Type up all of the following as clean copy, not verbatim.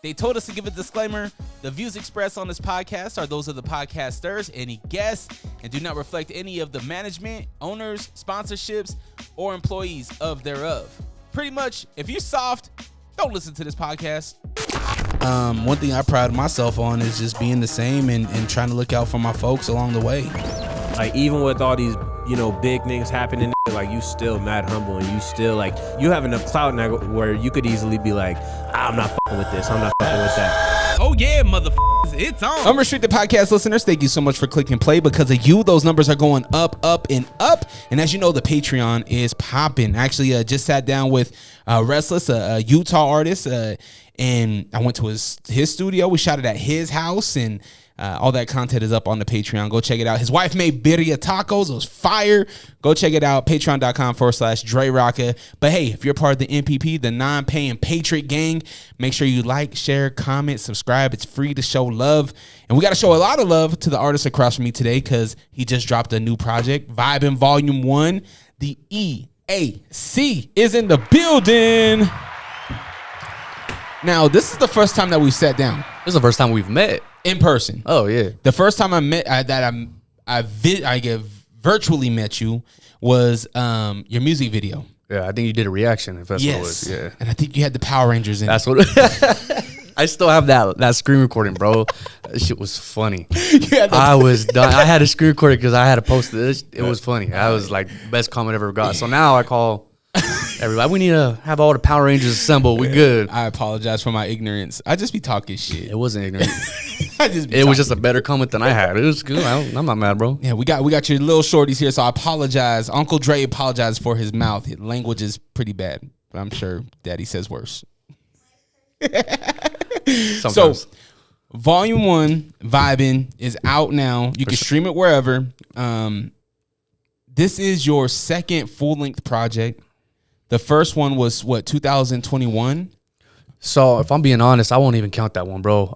They told us to give a disclaimer. The views expressed on this podcast are those of the podcasters, any guests, and do not reflect any of the management, owners, sponsorships, or employees of thereof. Pretty much, if you're soft, don't listen to this podcast. One thing I pride myself on is just being the same and trying to look out for my folks along the way. Like, even with all these, big things happening, like, you still mad humble, and you still, like, you have enough clout now where you could easily be like, I'm not fucking with this, I'm not fucking with that. Oh yeah, motherfuckers, it's on. Unrestricted Podcast listeners, thank you so much for clicking play. Because of you, those numbers are going up, up, and up. And as you know, the Patreon is popping. Actually, just sat down with Restless, a Utah artist, and I went to his studio. We shot it at his house, and all that content is up on the Patreon. Go check it out. His wife made birria tacos. It was fire. Go check it out. Patreon.com/Dre Rocka. But hey, if you're part of the NPP, the non-paying Patriot gang, make sure you like, share, comment, subscribe. It's free to show love. And we got to show a lot of love to the artist across from me today because he just dropped a new project, Vibin Volume 1. The EAC is in the building. Now, this is the first time that we sat down. This is the first time we've met. In person. Oh, yeah. The first time I met, I virtually met you was your music video. Yeah, I think you did a reaction, if that's what it was. Yeah. And I think you had the Power Rangers in That's it. what I still have that screen recording, bro. That shit was funny. I was done. I had a screen recording because I had to post this. It was funny. I was like, best comment I ever got. So now I call everybody. We need to have all the Power Rangers assembled. We good. I apologize for my ignorance. I just be talking shit. It wasn't ignorant. It was just a better comment than I had. It was good. I'm not mad, bro. Yeah, we got your little shorties here, so I apologize. Uncle Dre apologized for his mouth. His language is pretty bad, but I'm sure Daddy says worse. Sometimes. So, Volume 1, Vibin, is out now. You can stream it wherever. This is your second full-length project. The first one was, 2021? So, if I'm being honest, I won't even count that one, bro.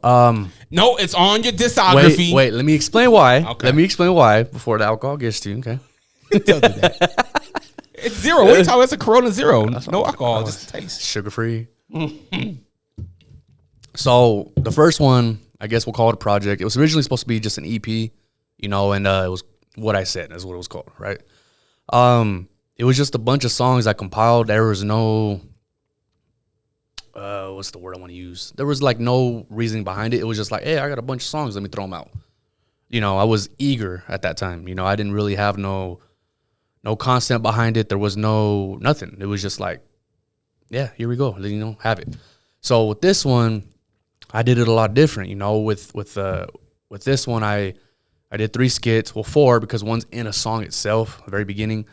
No, it's on your discography. Wait, let me explain why. Okay. Let me explain why before the alcohol gets to you, okay? Don't do that. It's zero. What are you talking about? It's a Corona Zero. No alcohol, just a taste. Sugar-free. So, the first one, I guess we'll call it a project. It was originally supposed to be just an EP, and it was What I Said is what it was called, right? It was just a bunch of songs I compiled. There was no, what's the word I want to use? There was like no reasoning behind it. It was just like, hey, I got a bunch of songs. Let me throw them out. I was eager at that time. I didn't really have no concept behind it. There was nothing. It was just like, yeah, here we go. Have it. So with this one, I did it a lot different. With this one, I did 3 skits. Well, 4 because one's in a song itself, the very beginning.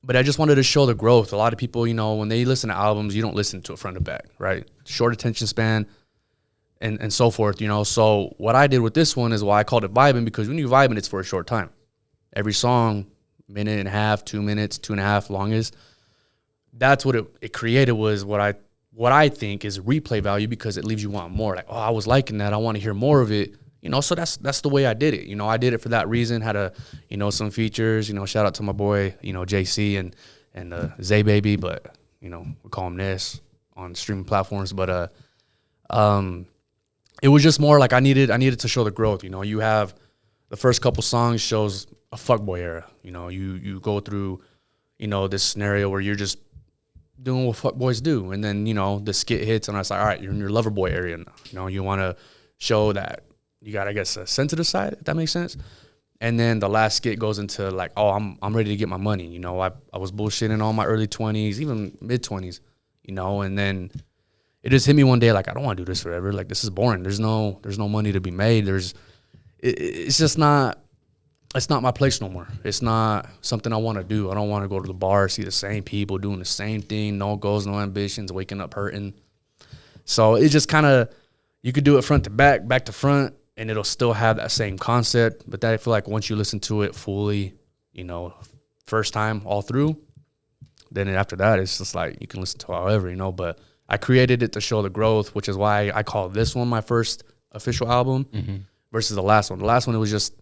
But I just wanted to show the growth. A lot of people, when they listen to albums, you don't listen to it front to back, right? Short attention span and so forth, So what I did with this one is why I called it Vibin, because when you vibing, it's for a short time. Every song, minute and a half, 2 minutes, 2.5 longest. That's what it created, was what I think is replay value, because it leaves you wanting more. Like, oh, I was liking that. I want to hear more of it. So that's the way I did it. I did it for that reason. Had some features. Shout out to my boy, JC and Zay Baby, but we call him Ness on streaming platforms. But it was just more like I needed to show the growth. You have the first couple songs shows a fuckboy era. You go through this scenario where you're just doing what fuckboys do, and then the skit hits, and I was like, all right, you're in your lover boy area now. You want to show that you got, I guess, a sensitive side, if that makes sense. And then the last skit goes into like, oh, I'm ready to get my money. I was bullshitting all my early 20s, even mid 20s, and then it just hit me one day like, I don't want to do this forever. Like, this is boring. There's no money to be made. It's just not. It's not my place no more. It's not something I want to do. I don't want to go to the bar, see the same people doing the same thing, no goals, no ambitions, waking up hurting. So it just kind of, you could do it front to back, back to front, and it'll still have that same concept. But I feel like once you listen to it fully, first time all through, then after that, it's just like you can listen to it however, But I created it to show the growth, which is why I call this one my first official album versus the last one. The last one, it was just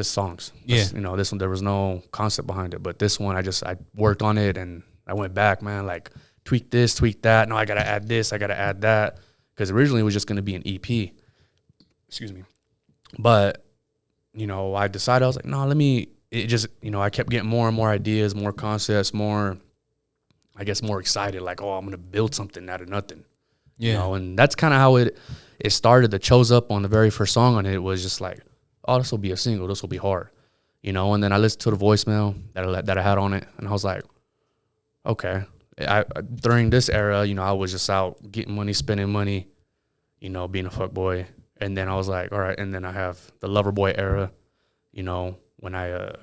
songs. Yeah. This one, there was no concept behind it. But this one, I worked on it, and I went back, man, like tweak this, tweak that. No, I got to add this, I got to add that. because originally it was just going to be an EP. Excuse me. But, you know, I decided, I was like, no, it just, you know, I kept getting more and more ideas, more concepts, more excited. Like, oh, I'm going to build something out of nothing. Yeah. You know, and that's kind of how it started. The Chose Up on the very first song on it was just like, oh, this will be a single. This will be hard. You know, and then I listened to the voicemail that I had on it, and I was like, okay. During this era, you know, I was just out getting money, spending money, you know, being a fuckboy. And then I was like, all right. And then I have the lover boy era, you know, when I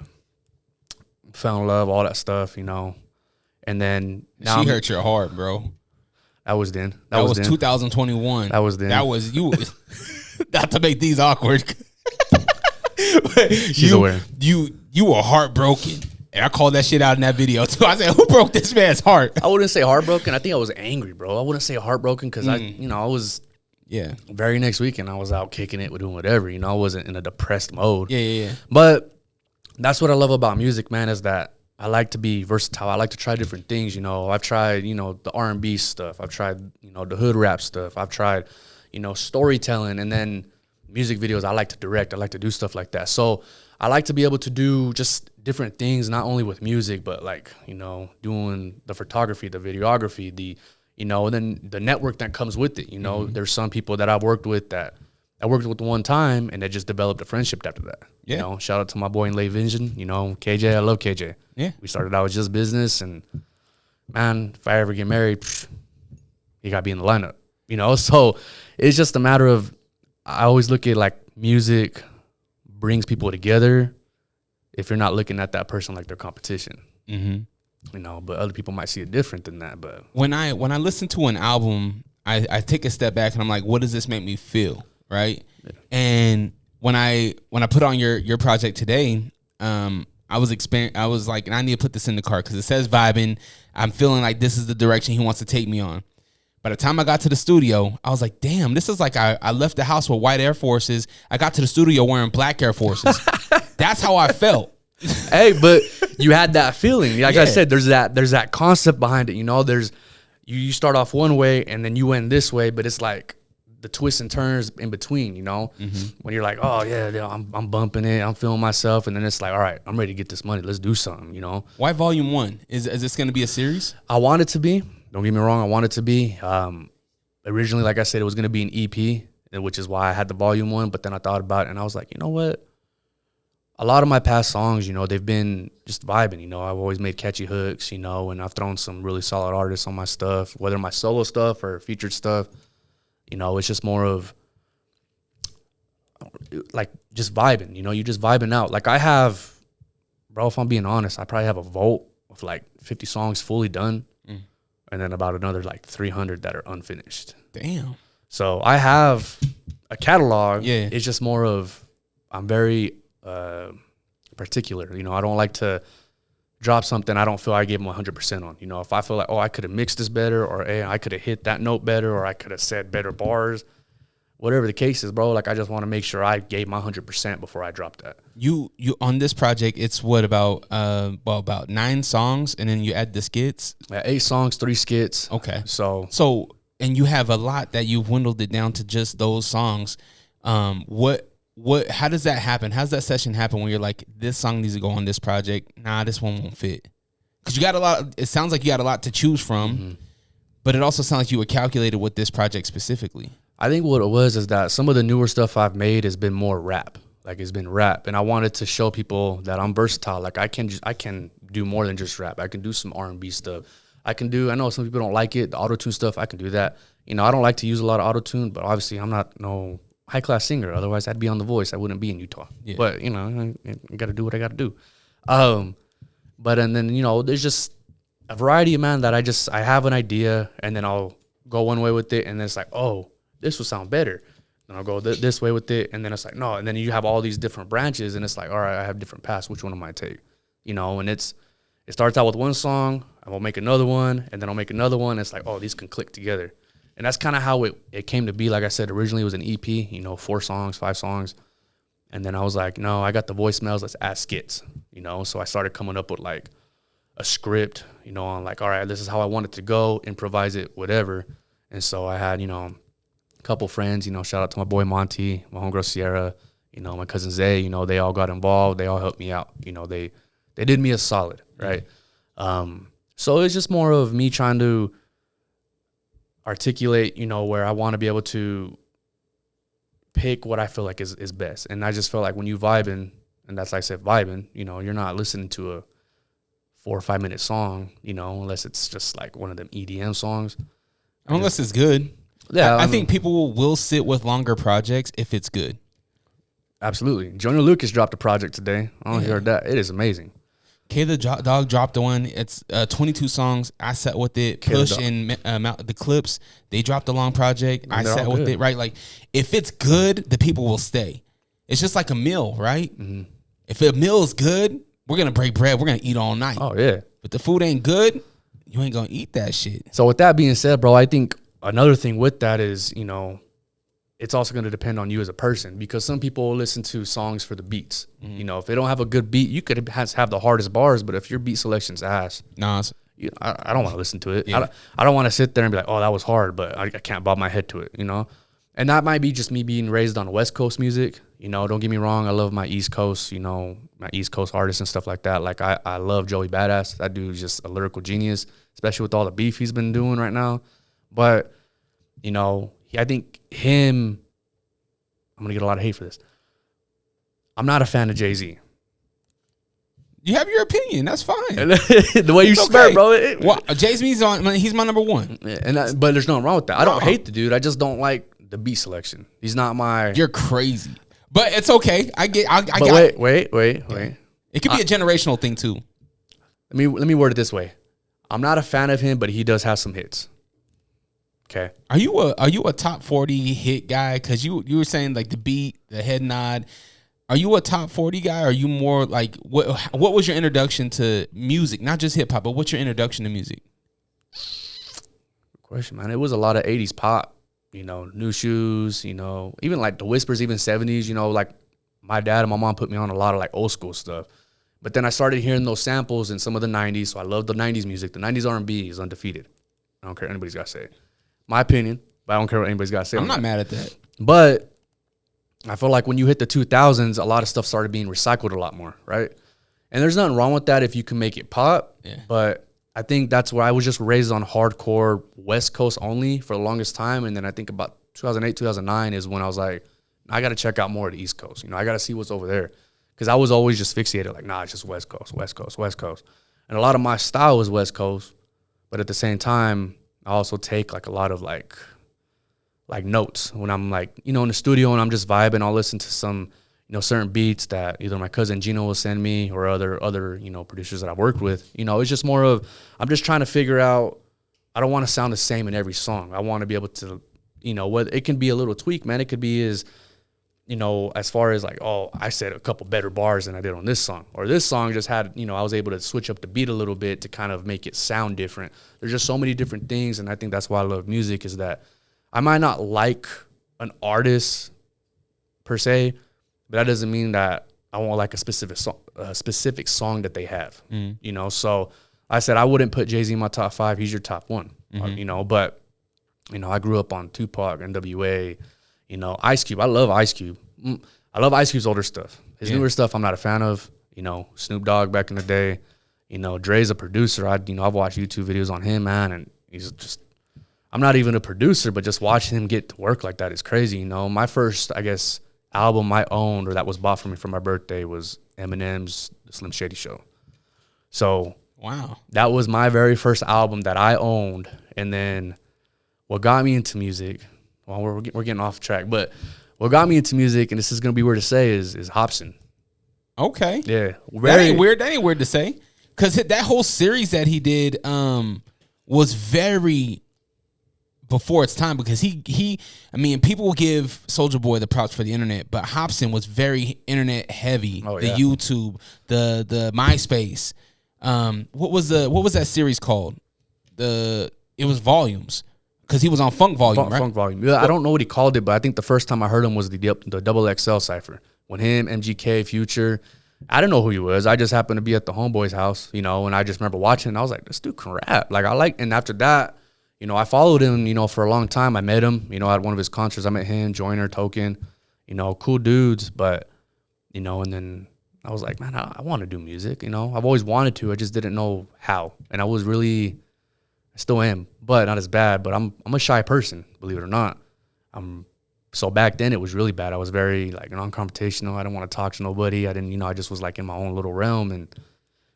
fell in love, all that stuff, you know. And then now She hurt your heart, bro. That was then. That was then. 2021. That was then. That was you. Not to make these awkward. She's aware. You were heartbroken. And I called that shit out in that video too. I said, who broke this man's heart? I wouldn't say heartbroken. I think I was angry, bro. I wouldn't say heartbroken because I was very next weekend I was out kicking it, doing whatever. You know, I wasn't in a depressed mode. Yeah. But that's what I love about music, man, is that I like to be versatile. I like to try different things. You know, I've tried, you know, the R&B stuff. I've tried, you know, the hood rap stuff. I've tried, you know, storytelling, and then music videos. I like to direct. I like to do stuff like that. So I like to be able to do just different things, not only with music, but like, you know, doing the photography, the videography, the, you know, and then the network that comes with it. You know, there's some people that I've worked with that I worked with one time, and they just developed a friendship after that. Yeah. You know, shout out to my boy in Late Vision, you know, KJ. I love KJ. Yeah. We started out with just business, and man, if I ever get married, you got to be in the lineup, you know? So it's just a matter of, I always look at like music brings people together if you're not looking at that person like their competition. You know, but other people might see it different than that. But when I listen to an album, I take a step back and I'm like, what does this make me feel? Right. Yeah. And when I put on your project today, I was like, I need to put this in the cart because it says Vibin. I'm feeling like this is the direction he wants to take me on. By the time I got to the studio, I was like, damn, this is like I left the house with white Air Forces. I got to the studio wearing black Air Forces. That's how I felt. Hey, but you had that feeling. Like I said, there's that concept behind it. You know, there's you start off one way and then you went this way, but it's like the twists and turns in between, you know, when you're like, oh yeah, I'm bumping it, I'm feeling myself. And then it's like, all right, I'm ready to get this money. Let's do something, you know? Why Volume 1? Is this going to be a series? I want it to be. Don't get me wrong. I want it to be. Originally, like I said, it was going to be an EP, which is why I had the Volume 1. But then I thought about it and I was like, you know what? A lot of my past songs, you know, they've been just vibing, you know. I've always made catchy hooks, you know, and I've thrown some really solid artists on my stuff, whether my solo stuff or featured stuff. You know, it's just more of like just vibing, you know, you just vibing out. Like I have, bro, if I'm being honest, I probably have a vault of like 50 songs fully done and then about another like 300 that are unfinished. Damn. So I have a catalog. Yeah. It's just more of, I'm very particular. You know, I don't like to drop something I don't feel I gave them 100% on. You know, if I feel like, oh, I could have mixed this better, or hey, I could have hit that note better, or I could have said better bars, whatever the case is, bro, like I just want to make sure I gave my 100% before I dropped that. You on this project, it's what about 9 songs, and then you add the skits? 8 songs, 3 skits. Okay. So and you have a lot that you've dwindled it down to just those songs. How does that happen? How does that session happen when you're like, this song needs to go on this project? Nah, this one won't fit. Because you got a lot. It sounds like you got a lot to choose from, but it also sounds like you were calculated with this project specifically. I think what it was is that some of the newer stuff I've made has been more rap. Like it's been rap, and I wanted to show people that I'm versatile. Like I can do more than just rap. I can do some R&B stuff. I know some people don't like it, the auto-tune stuff. I can do that. You know, I don't like to use a lot of auto-tune, but obviously I'm not no high-class singer. Otherwise, I'd be on The Voice. I wouldn't be in Utah. Yeah. But, you know, I got to do what I got to do. And then, you know, there's just a variety of, man, that I have an idea, and then I'll go one way with it, and then it's like, oh, this will sound better. Then I'll go this way with it, and then it's like, no. And then you have all these different branches, and it's like, all right, I have different paths. Which one am I take? You know, and it starts out with one song, I will make another one, and then I'll make another one. And it's like, oh, these can click together. And that's kind of how it came to be. Like I said, originally it was an EP, you know, 4 songs, 5 songs. And then I was like, no, I got the voicemails, let's add skits, you know. So I started coming up with like a script, you know, on like, all right, this is how I want it to go, improvise it, whatever. And so I had, you know, a couple friends, you know, shout out to my boy Monty, my homegirl Sierra, you know, my cousin Zay, you know, they all got involved. They all helped me out. You know, they did me a solid, right? So it's just more of me trying to articulate, you know, where I want to be able to pick what I feel like is best. And I just feel like when you vibing, and that's like I said, vibing, you know, you're not listening to a 4 or 5 minute song, you know, unless it's just like one of them EDM songs. Unless it's good. Yeah. I think people will sit with longer projects if it's good. Absolutely. Jonah Lucas dropped a project today. I don't know if you heard that. It is amazing. K the Dog dropped the one. It's 22 songs. I sat with it. Push and the Clips, they dropped a long project. I sat with it, right? Like, if it's good, the people will stay. It's just like a meal, right? Mm-hmm. If a meal is good, we're going to break bread. We're going to eat all night. Oh, yeah. But the food ain't good, you ain't going to eat that shit. So with that being said, bro, I think another thing with that is, you know, it's also going to depend on you as a person, because some people listen to songs for the beats. Mm-hmm. You know, if they don't have a good beat, you could have the hardest bars, but if your beat selection's ass, I don't want to listen to it. Yeah. I don't want to sit there and be like, oh, that was hard, but I can't bob my head to it, you know? And that might be just me being raised on West Coast music. You know, don't get me wrong. I love my East Coast, you know, my East Coast artists and stuff like that. Like, I love Joey Badass. That dude's just a lyrical genius, especially with all the beef he's been doing right now. But, you know, I think him, I'm going to get a lot of hate for this. I'm not a fan of Jay-Z. You have your opinion. That's fine. The way you swear, bro. Jay-Z's he's my number one. Yeah, but there's nothing wrong with that. I don't hate the dude. I just don't like the beat selection. He's not my... You're crazy. But it's okay. Wait. It could be a generational thing too. Let me word it this way. I'm not a fan of him, but he does have some hits. Okay. Are you a top 40 hit guy? Because you were saying like the beat, the head nod. Are you a top 40 guy? Or are you more like what was your introduction to music? Not just hip hop, but what's your introduction to music? Good question, man. It was a lot of 80s pop, you know, New Shoes, you know, even like the Whispers, even 70s, you know, like my dad and my mom put me on a lot of like old school stuff. But then I started hearing those samples in some of the 90s, so I love the 90s music. The 90s R&B is undefeated. I don't care what anybody's got to say. My opinion, but I don't care what anybody's got to say. I'm not mad at that. But I feel like when you hit the 2000s, a lot of stuff started being recycled a lot more, right? And there's nothing wrong with that if you can make it pop. Yeah. But I think that's where I was just raised on hardcore West Coast only for the longest time. And then I think about 2008, 2009 is when I was like, I got to check out more of the East Coast. You know, I got to see what's over there. Because I was always just fixated like, nah, it's just West Coast, West Coast, West Coast. And a lot of my style was West Coast. But at the same time, I also take like a lot of like notes when I'm like, you know, in the studio and I'm just vibing. I'll listen to some, you know, certain beats that either my cousin Gino will send me or other, you know, producers that I've worked with. You know, it's just more of, I'm just trying to figure out, I don't want to sound the same in every song. I want to be able to, you know, whether it can be a little tweak, man. It could be as, you know, as far as like, oh, I said a couple better bars than I did on this song. Or this song just had, you know, I was able to switch up the beat a little bit to kind of make it sound different. There's just so many different things, and I think that's why I love music is that I might not like an artist per se, but that doesn't mean that I won't like a specific song that they have, you know? So I said I wouldn't put Jay-Z in my top 5. He's your top 1, you know? But, you know, I grew up on Tupac, NWA, you know, Ice Cube. I love Ice Cube. I love Ice Cube's older stuff. His newer stuff I'm not a fan of. You know, Snoop Dogg back in the day. You know, Dre's a producer. I've watched YouTube videos on him, man, and he's just, I'm not even a producer, but just watching him get to work like that is crazy, you know. My first, I guess, album I owned or that was bought for me for my birthday was Eminem's The Slim Shady Show. So, wow. That was my very first album that I owned. And then what got me into music, well, we're getting off track, but what got me into music, and this is going to be weird to say, is Hobson. Okay. Yeah. That ain't weird to say. Because that whole series that he did was very before its time, because he I mean, people will give Soulja Boy the props for the internet, but Hobson was very internet heavy. Oh, yeah. The YouTube, the MySpace. What was that series called? It was Volumes. Because he was on Funk Volume, right? Funk Volume. Yeah, I don't know what he called it, but I think the first time I heard him was the Double XL Cypher. When him, MGK, Future, I didn't know who he was. I just happened to be at the homeboy's house, you know, and I just remember watching, and I was like, this dude can rap. Like, and after that, you know, I followed him, you know, for a long time. I met him, you know, at one of his concerts. I met him, Joyner, Token, you know, cool dudes. But, you know, and then I was like, man, I want to do music, you know. I've always wanted to. I just didn't know how. And I was really, I still am, but not as bad. But I'm a shy person, believe it or not. So back then it was really bad. I was very like non-confrontational. I didn't want to talk to nobody. I didn't, you know, I just was like in my own little realm. And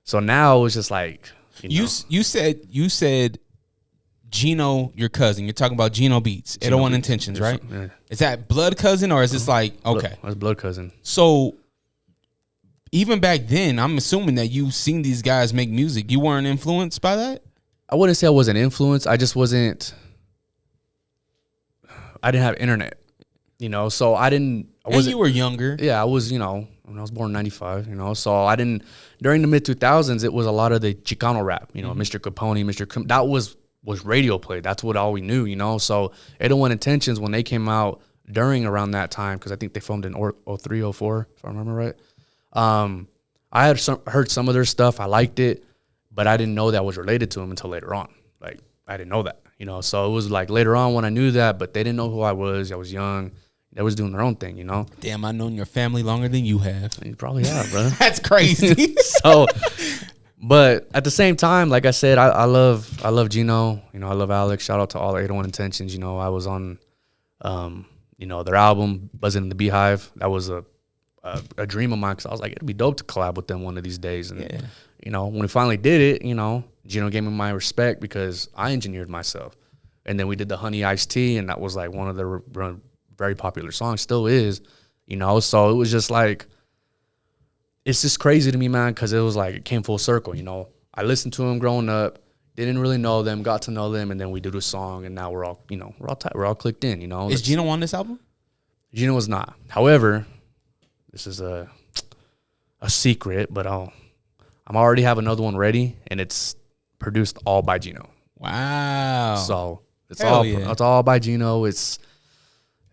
so now it was just like, you said Gino, your cousin. You're talking about Gino Beats, 801 Intentions, right? Yeah. Is that blood cousin or is this like, okay. That's blood cousin. So even back then, I'm assuming that you've seen these guys make music. You weren't influenced by that? I wouldn't say I wasn't influenced. I just wasn't, I didn't have internet, you know, so I wasn't. And you were younger. Yeah, I was, you know, when I was born in 95, you know, so I didn't, during the mid 2000s, it was a lot of the Chicano rap, you know, Mr. Capone, that was radio play. That's what all we knew, you know, so 801 Intentions, when they came out around that time, because I think they filmed in 03, 04, if I remember right. I had heard some of their stuff. I liked it, but I didn't know that was related to them until later on. Like, I didn't know that, you know, so it was like later on when I knew that, but they didn't know who I was. I was young. They was doing their own thing, you know. Damn, I've known your family longer than you have. You probably have, bro. That's crazy. So, but at the same time, like I said, I love Gino. You know, I love Alex. Shout out to all 801 Intentions. You know, I was on, you know, their album Buzzing in the Beehive. That was a dream of mine because I was like, it'd be dope to collab with them one of these days. And you know, when we finally did it, you know, Gino gave me my respect because I engineered myself. And then we did the Honey Iced Tea, and that was like one of their very popular songs, still is, you know. So it was just like, it's just crazy to me, man, because it was like, it came full circle, you know. I listened to them growing up, didn't really know them, got to know them, and then we did a song, and now we're all, you know, we're all clicked in, you know. Is Gino on this album? Gino was not. However, this is a secret, but I'm already have another one ready, and it's produced all by Gino. Wow. So it's all by Gino.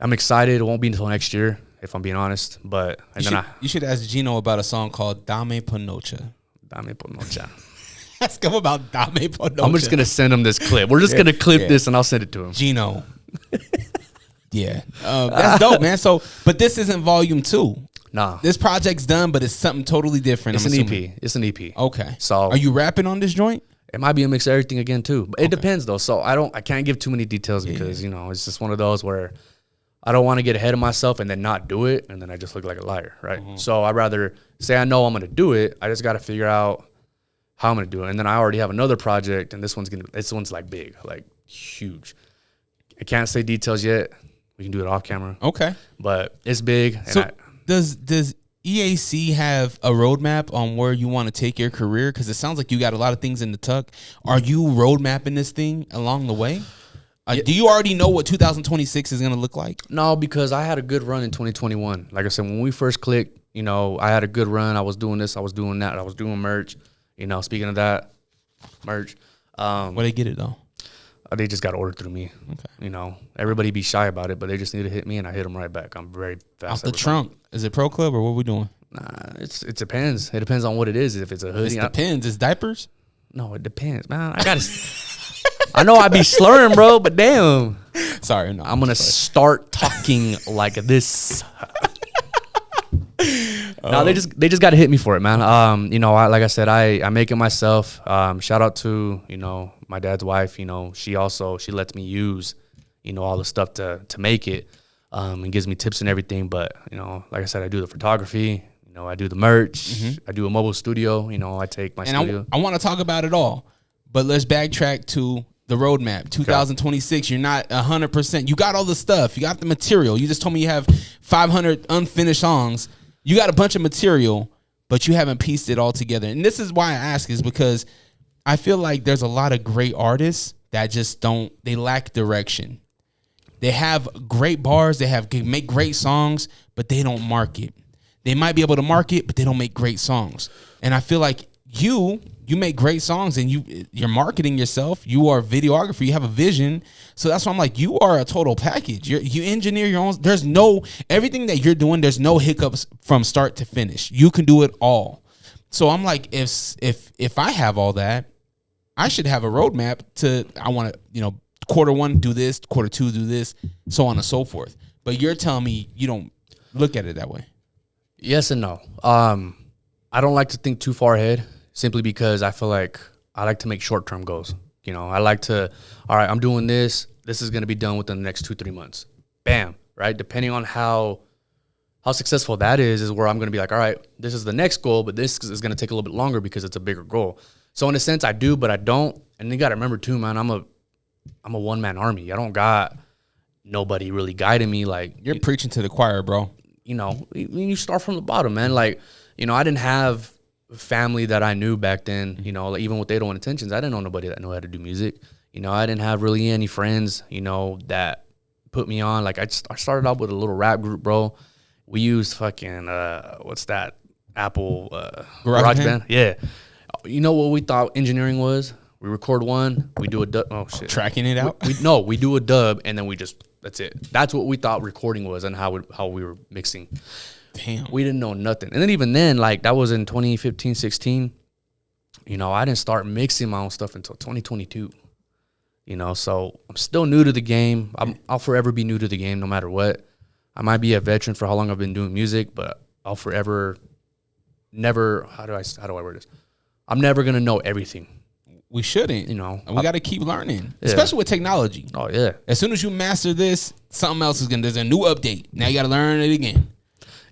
I'm excited. It won't be until next year, if I'm being honest. But you should ask Gino about a song called Dame Panocha. Dame Panocha. Ask him about Dame Panocha. I'm just gonna send him this clip. We're just gonna clip this, and I'll send it to him. Gino. Yeah, that's dope, man. So, but this isn't volume 2. Nah, this project's done, but it's something totally different. It's an EP. It's an EP. Okay. So, are you rapping on this joint? It might be a mix of everything again too. But it depends though. So I can't give too many details because you know it's just one of those where I don't want to get ahead of myself and then not do it, and then I just look like a liar, right? So I'd rather say I know I'm gonna do it. I just got to figure out how I'm gonna do it, and then I already have another project, and this one's like big, like huge. I can't say details yet. We can do it off camera. Okay, but it's big. And so does EAC have a roadmap on where you want to take your career? Because it sounds like you got a lot of things in the tuck. Are you road mapping this thing along the way? Do you already know what 2026 is going to look like? No, because I had a good run in 2021. Like I said, when we first clicked, you know, I had a good run. I was doing this. I was doing that. I was doing merch. You know, speaking of that, merch. Where they get it, though? They just got ordered through me. Okay. You know, everybody be shy about it, but they just need to hit me, and I hit them right back. I'm very fast. Off the trunk. Is it Pro Club or what are we doing? Nah, it depends. It depends on what it is. If it's a hoodie. It depends. It's diapers? No, it depends, man. I know I be slurring, bro, but damn. Sorry, no. I'm going to start talking like this. No, they just got to hit me for it, man. You know, like I said, I make it myself. Shout out to, you know, my dad's wife. You know, she lets me use, you know, all the stuff to make it, and gives me tips and everything. But, you know, like I said, I do the photography. You know, I do the merch. I do a mobile studio. You know, I take my studio. I want to talk about it all, but let's backtrack to the roadmap. 2026. You're not 100%. You got all the stuff. You got the material. You just told me you have 500 unfinished songs. You got a bunch of material, but you haven't pieced it all together. And this is why I ask, is because I feel like there's a lot of great artists that just they lack direction. They have great bars, they make great songs, but they don't market. They might be able to market, but they don't make great songs. And I feel like you make great songs, and you're marketing yourself. You are a videographer. You have a vision. So that's why I'm like, you are a total package. You engineer your own. There's everything that you're doing, there's no hiccups from start to finish. You can do it all. So I'm like, if I have all that, I should have a roadmap I want to, quarter one do this, quarter two do this, so on and so forth. But you're telling me you don't look at it that way. Yes and no. I don't like to think too far ahead simply because I feel like I like to make short-term goals. You know, I like to, all right, I'm doing this. This is going to be done within the next 2-3 months. Bam, right? Depending on how successful that is where I'm going to be like, all right, this is the next goal, but this is going to take a little bit longer because it's a bigger goal. So in a sense, I do, but I don't. And you got to remember too, man, I'm a one-man army. I don't got nobody really guiding me. Like, You're preaching to the choir, bro. you know, you start from the bottom, man. Like, you know, I didn't have family that I knew back then, you know, like even with They Don't Want Intentions, I didn't know nobody that knew how to do music. You know, I didn't have really any friends, you know, that put me on. Like, I started out with a little rap group, bro. We used fucking, what's that? Apple GarageBand. Yeah. You know what we thought engineering was? We record one, we do a dub. Oh, shit. Tracking it out? We do a dub, and then that's it. That's what we thought recording was and how we were mixing. Damn. We didn't know nothing. And then even then, like, that was in 2015, 16. You know, I didn't start mixing my own stuff until 2022. You know, so I'm still new to the game. I'll forever be new to the game no matter what. I might be a veteran for how long I've been doing music, but I'll forever never, how do I word this? I'm never going to know everything. We shouldn't. You know. And we got to keep learning, Yeah. especially with technology. Oh, yeah. As soon as you master this, something else is going to, there's a new update. Now you got to learn it again.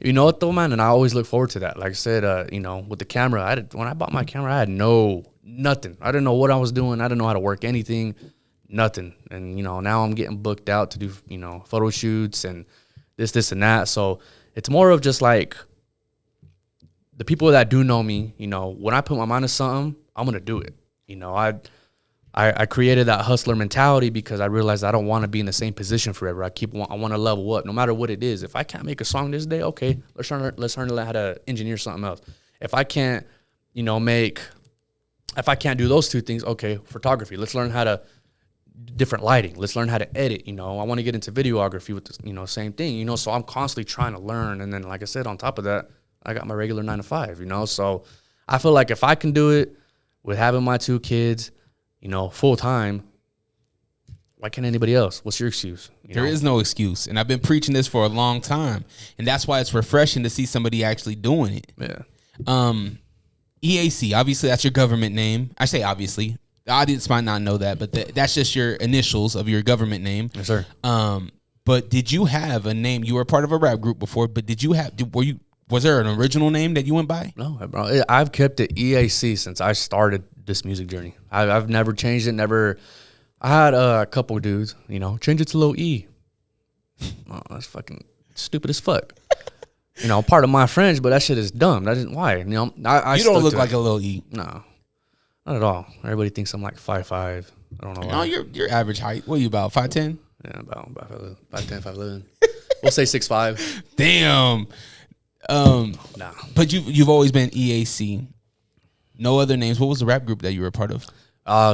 You know what though, man? And I always look forward to that. Like I said, you know, with the camera, when I bought my camera, I had nothing. I didn't know what I was doing. I didn't know how to work anything, nothing. And, you know, now I'm getting booked out to do, you know, photo shoots and this and that. So it's more of just like the people that do know me, you know, when I put my mind to something, I'm going to do it. You know, I created that hustler mentality because I realized I don't want to be in the same position forever. I want to level up no matter what it is. If I can't make a song this day, okay, let's learn how to engineer something else. If I can't, you know, if I can't do those two things, okay, photography. Let's learn how to different lighting. Let's learn how to edit. You know, I want to get into videography with this, you know, same thing, you know, so I'm constantly trying to learn. And then, like I said, on top of that, I got my regular 9 to 5, you know, so I feel like if I can do it with having my 2 kids, you know, full time, why can't anybody else? What's your excuse? There is no excuse. And I've been preaching this for a long time. And that's why it's refreshing to see somebody actually doing it. Yeah. EAC, obviously that's your government name. I say obviously. The audience might not know that, but that's just your initials of your government name. Yes, sir. But did you have a name? You were part of a rap group before, but was there an original name that you went by? No, bro. I've kept it EAC since I started this music journey. I've never changed it. I had a couple dudes, you know, change it to Lil E. Oh, that's fucking stupid as fuck. You know, part of my French, but that shit is dumb. That isn't why. You know, I You don't look like a Lil E. No, not at all. Everybody thinks I'm like 5'5". I don't know why. No, you're average height. What are you about? 5'10"? Yeah, about 5'10", 5'11". We'll say 6'5". Damn. Nah. But you've always been EAC. No other names. What was the rap group that you were a part of?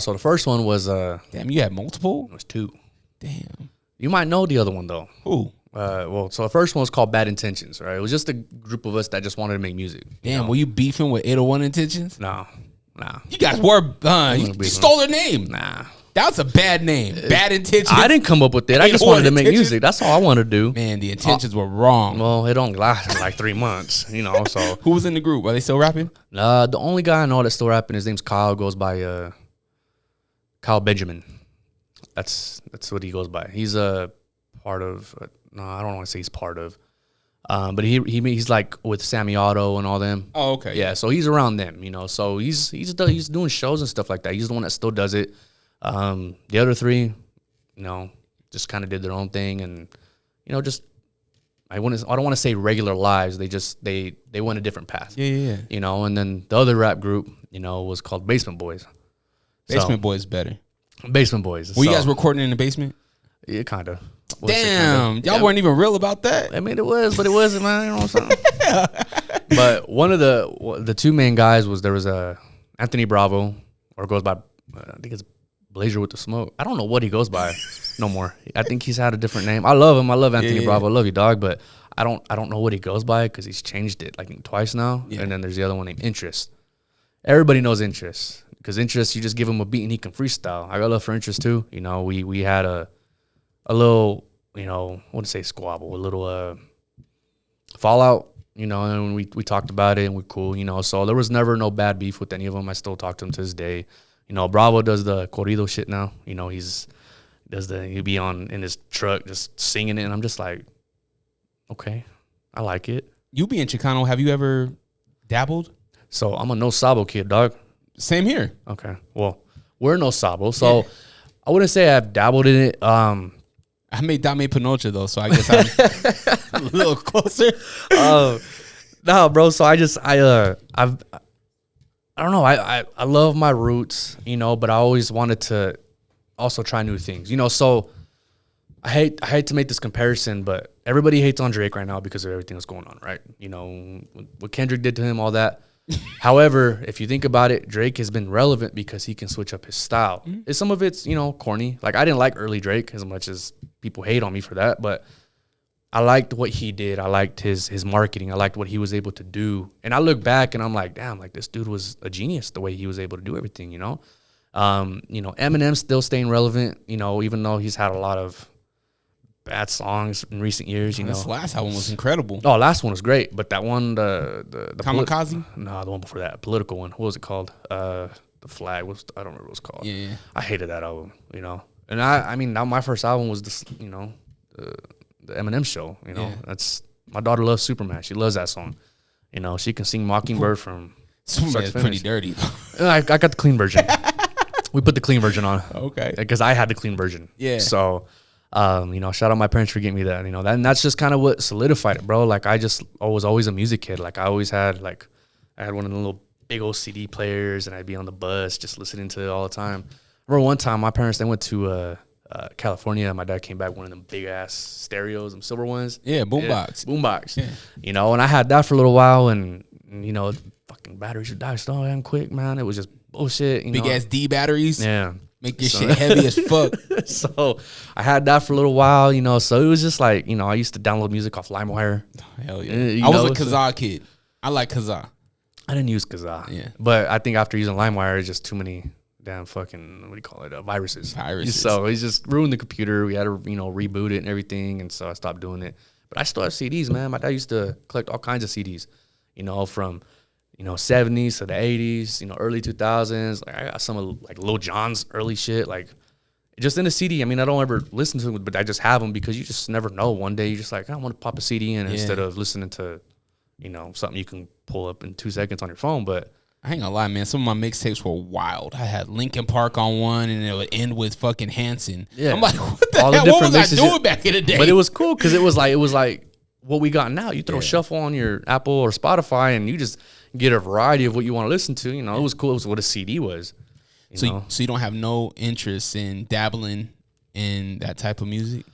So the first one was Damn, you had multiple? it was 2. Damn. You might know the other one though. Who? So the first one was called Bad Intentions, right? It was just a group of us that just wanted to make music. Damn, were you beefing with 801 Intentions? No. You guys were, you beefing. stole their name. Nah. That was a bad name. Bad Intentions. I didn't come up with it. I just 801 wanted to make Intentions? music. That's all I wanted to do. Man, the intentions were wrong. Well, it only lasted like 3 months, you know, so. Who was in the group? Are they still rapping? The only guy I know that's still rapping, his name's Kyle, goes by Kyle Benjamin. That's what he goes by. He's a part of, no, I don't want to say he's part of, but he's like with Sammy Otto and all them. Oh, okay. Yeah, so he's around them, you know, so he's doing shows and stuff like that. He's the one that still does it. The other 3, you know, just kind of did their own thing, and you know, just I don't want to say regular lives. They went a different path. Yeah. You know, and then the other rap group, you know, was called Basement Boys. Basement Boys better. Basement Boys. Were you guys recording in the basement? Yeah, kind of. Damn, y'all weren't even real about that. I mean, it was, but it wasn't, man. You know what I'm saying? But one of the 2 main guys there was Anthony Bravo, or goes by, I think it's Blazer with the Smoke. I don't know what he goes by no more. I think he's had a different name. I love him. I love Anthony Bravo. I love you, dog. But I don't know what he goes by because he's changed it like twice now. Yeah. And then there's the other one named Interest. everybody knows Interest, because Interest, you just give him a beat and he can freestyle. I got love for Interest too. You know, we had a little, you know, I wouldn't say squabble, a little fallout, you know, and we talked about it and we're cool, you know. So there was never no bad beef with any of them. I still talk to him to this day. You know, Bravo does the corrido shit now. You know, he'll be in his truck just singing it, and I'm just like, okay, I like it. You be in Chicano. Have you ever dabbled? So I'm a No Sabo kid, dog. Same here. Okay. Well, we're No Sabo, so I wouldn't say I've dabbled in it. I made Dame Pinocha though, so I guess I'm a little closer. No, bro. So I don't know. I love my roots, you know, but I always wanted to also try new things, you know. So I hate to make this comparison, but everybody hates on Drake right now because of everything that's going on, right? You know, what Kendrick did to him, all that. However, if you think about it, Drake has been relevant because he can switch up his style. Mm-hmm. Some of it's, you know, corny. Like, I didn't like early Drake as much as people hate on me for that, but I liked what he did. I liked his marketing. I liked what he was able to do. And I look back and I'm like, damn, like, this dude was a genius the way he was able to do everything, you know? You know, Eminem's still staying relevant, you know, even though he's had a lot of bad songs in recent years, you know. This last album was incredible. Oh, last one was great, but that one, the Kamikaze? No, the one before that, political one. What was it called? The Flag. I don't remember what it was called. Yeah. I hated that album, you know. And I mean, now my first album was this, you know, the Eminem Show. You know, that's my daughter loves Superman. She loves that song. You know, she can sing Mockingbird from Superman's pretty dirty. I got the clean version. We put the clean version on. Okay. Because I had the clean version. Yeah. So. You know, shout out my parents for getting me that, you know, and that's just kind of what solidified it, bro. Like, I was always a music kid. Like, I had one of the little big old CD players, and I'd be on the bus just listening to it all the time. I remember one time my parents, they went to California, and my dad came back one of them big ass stereos, them silver ones. Yeah, boombox. Boombox. Yeah. You know, and I had that for a little while, and you know, fucking batteries would die so damn quick, man. It was just bullshit. You big know? ass D batteries. Yeah. Make your shit heavy as fuck. So I had that for a little while, you know. So it was just like, you know, I used to download music off LimeWire. Hell yeah. I was a Kazaa kid. I like Kazaa. I didn't use Kazaa. Yeah. But I think after using LimeWire, it's just too many damn fucking, what do you call it, viruses. So it just ruined the computer. We had to, you know, reboot it and everything. And so I stopped doing it. But I still have CDs, man. My dad used to collect all kinds of CDs, you know, from, you know, 70s to the 80s, you know, early 2000s. Like, I got some of, like, Lil Jon's early shit, like, just in a CD. I mean, I don't ever listen to them, but I just have them because you just never know. One day you're just like, I want to pop a CD in instead of listening to, you know, something you can pull up in 2 seconds on your phone. But I ain't gonna lie, man. Some of my mixtapes were wild. I had Linkin Park on one, and it would end with fucking Hanson. Yeah. I'm like, what the all hell? the What different was I mixes doing back in the day? But it was cool because it was like what we got now. You throw shuffle on your Apple or Spotify, and you just get a variety of what you want to listen to. You know, it was cool. It was what a CD was. So you don't have no interest in dabbling in that type of music?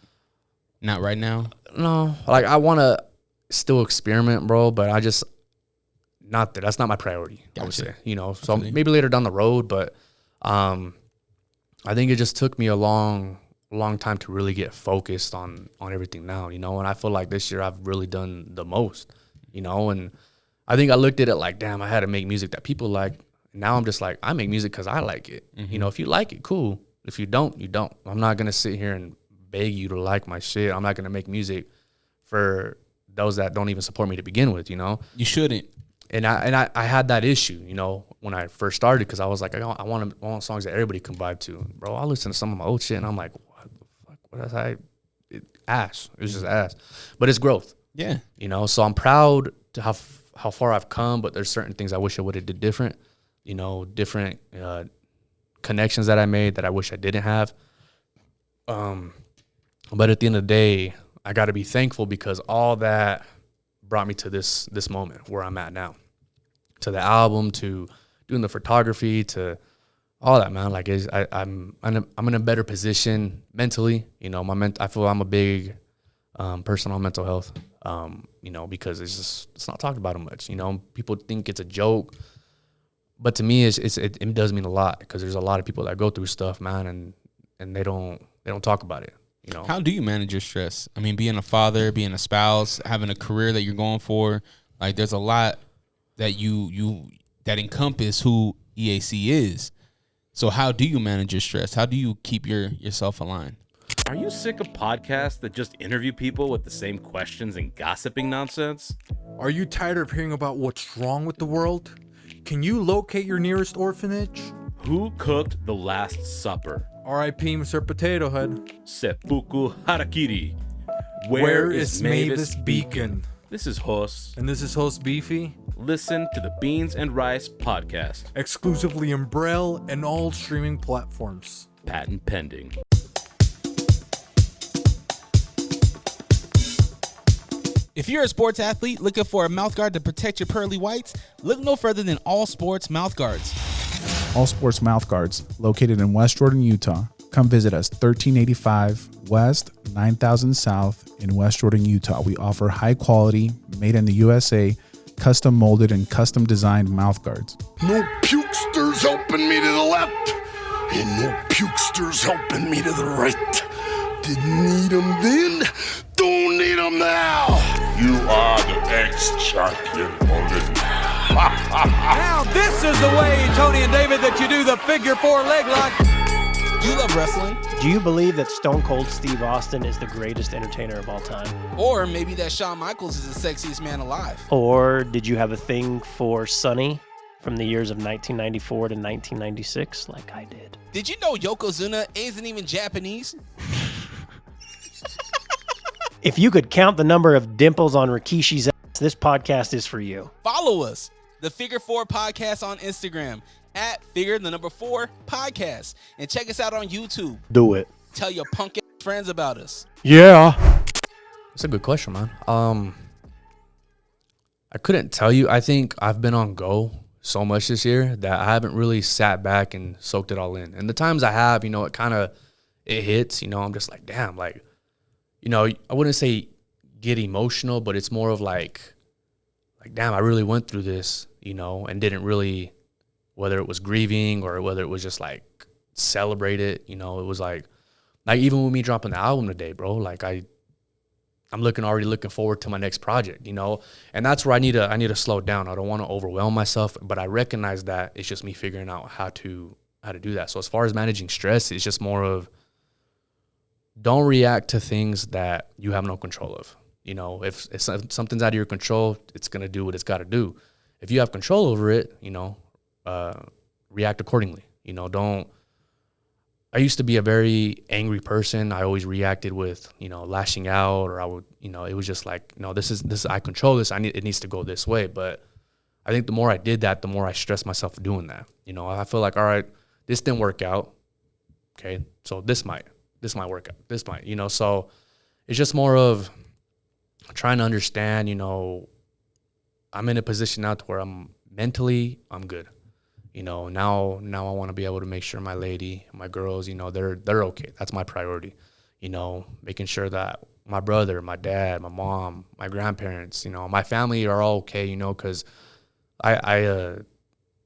Not right now? No. Like, I want to still experiment, bro, but I just that's not my priority. Gotcha. I would say, you know. So maybe later down the road, but I think it just took me a long time to really get focused on everything now, you know. And I feel like this year I've really done the most, you know. And I think I looked at it like, damn, I had to make music that people like. Now I'm just like, I make music because I like it. Mm-hmm. You know, if you like it, cool. If you don't, you don't. I'm not going to sit here and beg you to like my shit. I'm not going to make music for those that don't even support me to begin with, you know? You shouldn't. And I had that issue, you know, when I first started, because I was like, I want songs that everybody can vibe to. Bro, I listen to some of my old shit, and I'm like, what the fuck? What is that? Ass. It was just ass. But it's growth. Yeah. You know, so I'm proud to how far I've come, but there's certain things I wish I would have did different. You know, different connections that I made that I wish I didn't have. But at the end of the day, I got to be thankful because all that brought me to this moment where I'm at now. To the album, to doing the photography, to all that, man. Like, I'm in a better position mentally. You know, I feel I'm a big person on mental health. You know, because it's not talked about much. You know, people think it's a joke. But to me, it does mean a lot because there's a lot of people that go through stuff, man, and they don't talk about it. You know, how do you manage your stress? I mean, being a father, being a spouse, having a career that you're going for, like, there's a lot that you that encompass who EAC is. So how do you manage your stress? How do you keep yourself aligned? Are you sick of podcasts that just interview people with the same questions and gossiping nonsense? Are you tired of hearing about what's wrong with the world? Can you locate your nearest orphanage? Who cooked the Last Supper? R.I.P. Mr. Potato Head. Seppuku Harakiri. Where is Mavis Beacon? This is Hos. And this is host Beefy. Listen to the Beans and Rice podcast. Exclusively in Braille and all streaming platforms. Patent pending. If you're a sports athlete looking for a mouthguard to protect your pearly whites, look no further than All Sports Mouthguards. All Sports Mouthguards, located in West Jordan, Utah. Come visit us, 1385 West, 9000 South in West Jordan, Utah. We offer high quality, made in the USA, custom molded and custom designed mouthguards. No pukesters helping me to the left, and no pukesters helping me to the right. Didn't need them then, don't need them now. You are the ex-champion bullet. Now this is the way, Tony and David, that you do the figure four leg lock. You love wrestling. Do you believe that Stone Cold Steve Austin is the greatest entertainer of all time? Or maybe that Shawn Michaels is the sexiest man alive. Or did you have a thing for Sonny from the years of 1994 to 1996 like I did? Did you know Yokozuna isn't even Japanese? If you could count the number of dimples on Rikishi's ass, this podcast is for you. Follow us, the Figure 4 Podcast on Instagram, at Figure4 Podcast. And check us out on YouTube. Do it. Tell your punk ass friends about us. Yeah. That's a good question, man. I couldn't tell you. I think I've been on go so much this year that I haven't really sat back and soaked it all in. And the times I have, it hits, I'm just like, damn, like, I wouldn't say get emotional, but it's more of like, damn, I really went through this, and didn't really, whether it was grieving or whether it was just like celebrate it, it was like even with me dropping the album today, bro, like I'm already looking forward to my next project, and that's where I need to slow down. I don't want to overwhelm myself, but I recognize that it's just me figuring out how to do that. So as far as managing stress, it's just more of, don't react to things that you have no control of. If something's out of your control, it's going to do what it's got to do. If you have control over it, react accordingly. I used to be a very angry person. I always reacted with, lashing out, or I would, it was just like, no, this is, I control this. It needs to go this way. But I think the more I did that, the more I stressed myself for doing that. I feel like, all right, this didn't work out. Okay. So this might work out. This might, so it's just more of trying to understand, I'm in a position now to where I'm good. Now I want to be able to make sure my lady, my girls, they're okay. That's my priority. Making sure that my brother, my dad, my mom, my grandparents, my family are all okay, because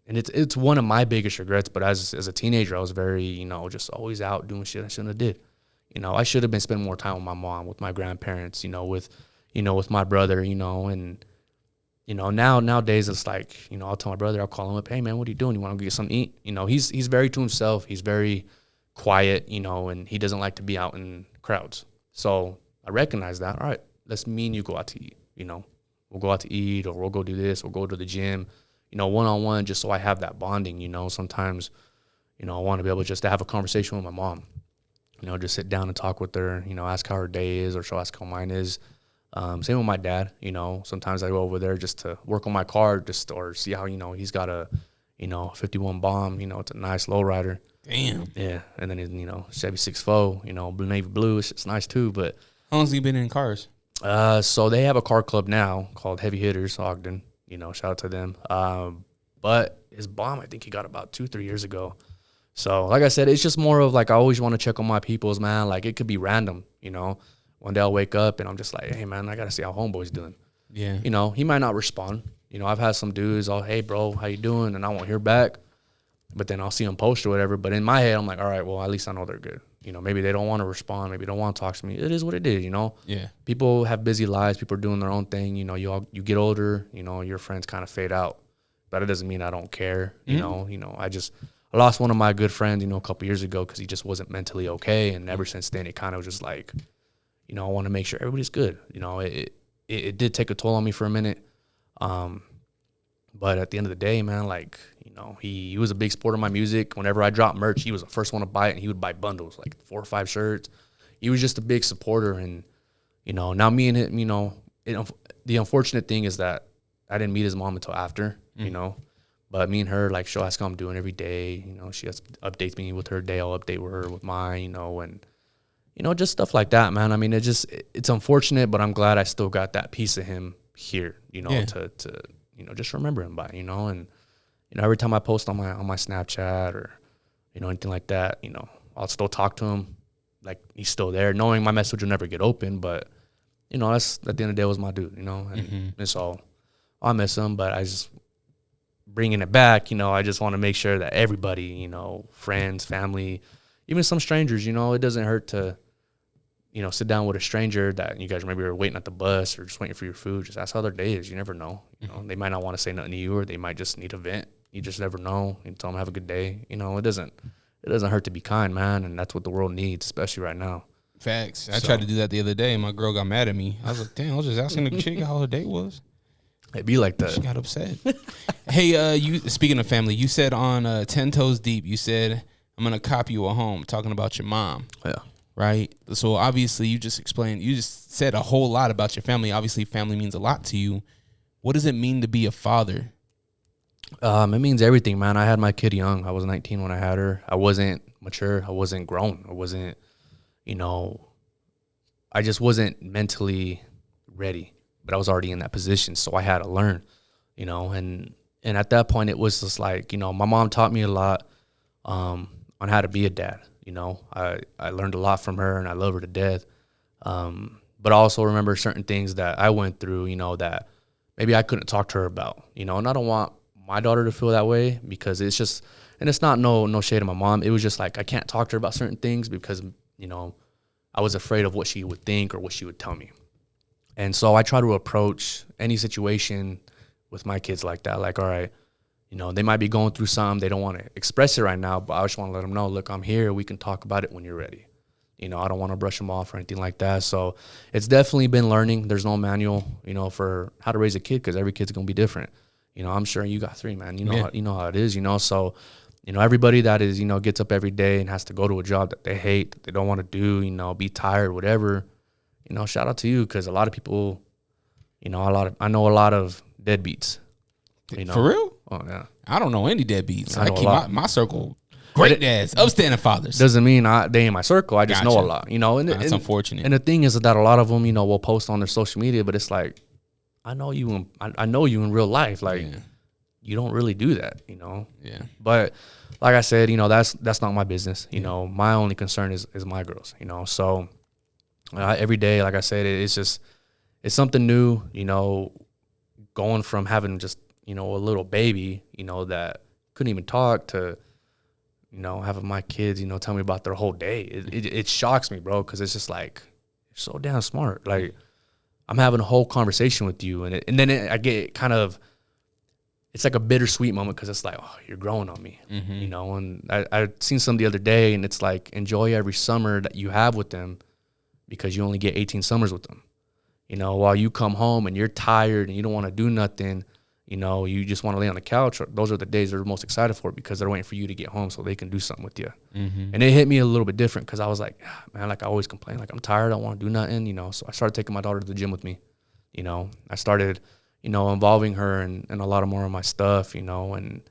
and it's one of my biggest regrets, but as a teenager, I was very, just always out doing shit I shouldn't have did. I should have been spending more time with my mom, with my grandparents, with my brother, and nowadays it's like, I'll tell my brother, I'll call him up, hey man, what are you doing? You want to get something to eat? He's very to himself. He's very quiet, and he doesn't like to be out in crowds. So I recognize that. All right, let's me and you go out to eat. We'll go out to eat, or we'll go do this. We'll go to the gym, one-on-one, just so I have that bonding. Sometimes, I want to be able just to have a conversation with my mom. Just sit down and talk with her. Ask how her day is, or she'll ask how mine is. Same with my dad. Sometimes I go over there just to work on my car, or see how he's got a 51 bomb. It's a nice lowrider. Damn. Yeah, and then Chevy 6.4. Navy blue. It's nice too. But how long's he been in cars? So they have a car club now called Heavy Hitters Ogden. Shout out to them. But his bomb, I think he got about 2-3 years ago. So like I said, it's just more of like, I always want to check on my peoples, man. Like it could be random, One day I'll wake up and I'm just like, hey man, I got to see how homeboy's doing. Yeah. He might not respond. I've had some dudes, hey bro, how you doing? And I won't hear back, but then I'll see them post or whatever. But in my head, I'm like, all right, well, at least I know they're good. Maybe they don't want to respond. Maybe they don't want to talk to me. It is what it is, Yeah. People have busy lives. People are doing their own thing. You get older, your friends kind of fade out. but it doesn't mean I don't care. You know, I lost one of my good friends, a couple years ago because he just wasn't mentally okay. And ever since then, it kind of was just like, I want to make sure everybody's good. It did take a toll on me for a minute. But at the end of the day, man, like, he was a big supporter of my music. Whenever I dropped merch, he was the first one to buy it, and he would buy bundles, like 4 or 5 shirts. He was just a big supporter. And, now me and him, the unfortunate thing is that I didn't meet his mom until after, but me and her, like, she'll ask how I'm doing every day. She updates me with her day. I'll update her with mine, and, just stuff like that, man. I mean, it's unfortunate, but I'm glad I still got that piece of him here, to just remember him by, and, every time I post on my Snapchat or, anything like that, I'll still talk to him like he's still there, knowing my message will never get open, but, that's, at the end of the day, was my dude, and so I miss him, but I just, bringing it back, I just want to make sure that everybody, friends, family, even some strangers, it doesn't hurt to, sit down with a stranger that you guys maybe are waiting at the bus or just waiting for your food. Just ask how their day is. You never know. They might not want to say nothing to you, or they might just need a vent. You just never know. You tell them have a good day. It doesn't hurt to be kind, man, and that's what the world needs, especially right now. Facts. I tried to do that the other day, and my girl got mad at me. I was like, damn, I was just asking the chick how her day was. It'd be like that. She got upset. Hey, you speaking of family, you said on 10 Toes Deep, you said, I'm going to cop you a home, talking about your mom. Yeah. Right? So obviously you just said a whole lot about your family. Obviously family means a lot to you. What does it mean to be a father? It means everything, man. I had my kid young. I was 19 when I had her. I wasn't mature. I wasn't grown. I wasn't, I just wasn't mentally ready, but I was already in that position. So I had to learn, and at that point it was just like, my mom taught me a lot, on how to be a dad. I learned a lot from her, and I love her to death. But I also remember certain things that I went through, that maybe I couldn't talk to her about, and I don't want my daughter to feel that way, because it's just, and it's not no shade of my mom. It was just like, I can't talk to her about certain things because, I was afraid of what she would think or what she would tell me. And so I try to approach any situation with my kids like that. Like, all right, they might be going through something. They don't want to express it right now, but I just want to let them know, look, I'm here. We can talk about it when you're ready. I don't want to brush them off or anything like that. So it's definitely been learning. There's no manual, for how to raise a kid, because every kid's going to be different. I'm sure you got 3, man. You know how it is, So, everybody that is, gets up every day and has to go to a job that they hate, that they don't want to do, be tired, whatever, shout out to you, because a lot of people, I know a lot of deadbeats. For real? Oh, yeah. I don't know any deadbeats. I keep my circle great dads, upstanding fathers. Doesn't mean they in my circle. I just know a lot, and that's unfortunate. And the thing is that a lot of them, will post on their social media, but it's like, I know you in real life. Like, you don't really do that, Yeah. But like I said, that's not my business. My only concern is my girls, So every day, like I said, it's something new, going from having just, a little baby, that couldn't even talk, to, having my kids, tell me about their whole day. It shocks me, bro, because it's just like, you're so damn smart. Like, I'm having a whole conversation with you, and then I get kind of, it's like a bittersweet moment, because it's like, oh, you're growing on me, and I seen some the other day, and it's like, enjoy every summer that you have with them, because you only get 18 summers with them. While you come home and you're tired and you don't want to do nothing, you just want to lay on the couch. Those are the days they're most excited for, because they're waiting for you to get home so they can do something with you. And it hit me a little bit different, because I was like, man, like I always complain, like I'm tired, I don't want to do nothing, So I started taking my daughter to the gym with me. I started, involving her in a lot of more of my stuff, and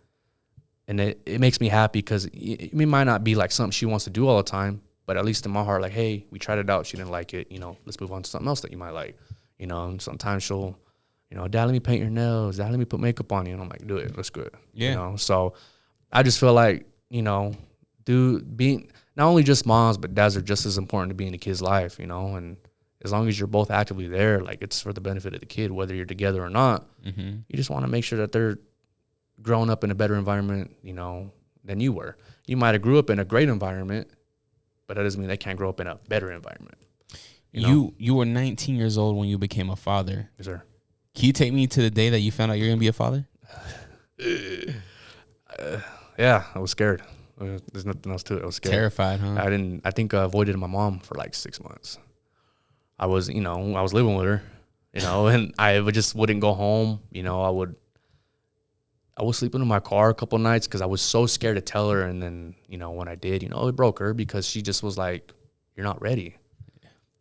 it makes me happy, because it might not be like something she wants to do all the time, but at least in my heart, like, hey, we tried it out, she didn't like it, let's move on to something else that you might like, and sometimes she'll, Dad, let me paint your nails, Dad, let me put makeup on you, and I'm like, do it, let's go. Yeah. So I just feel like, being not only just moms, but dads are just as important to be in a kid's life, and as long as you're both actively there, like, it's for the benefit of the kid, whether you're together or not. You just want to make sure that they're growing up in a better environment, than you were. You might have grew up in a great environment, but that doesn't mean they can't grow up in a better environment. You were 19 years old when you became a father. Yes, sir. Can you take me to the day that you found out you're going to be a father? Yeah, I was scared. There's nothing else to it. I was scared. Terrified, huh? I think I avoided my mom for like 6 months. I was living with her, and I wouldn't go home. I would sleep in my car a couple nights because I was so scared to tell her. And then, when I did, it broke her because she just was like, "You're not ready."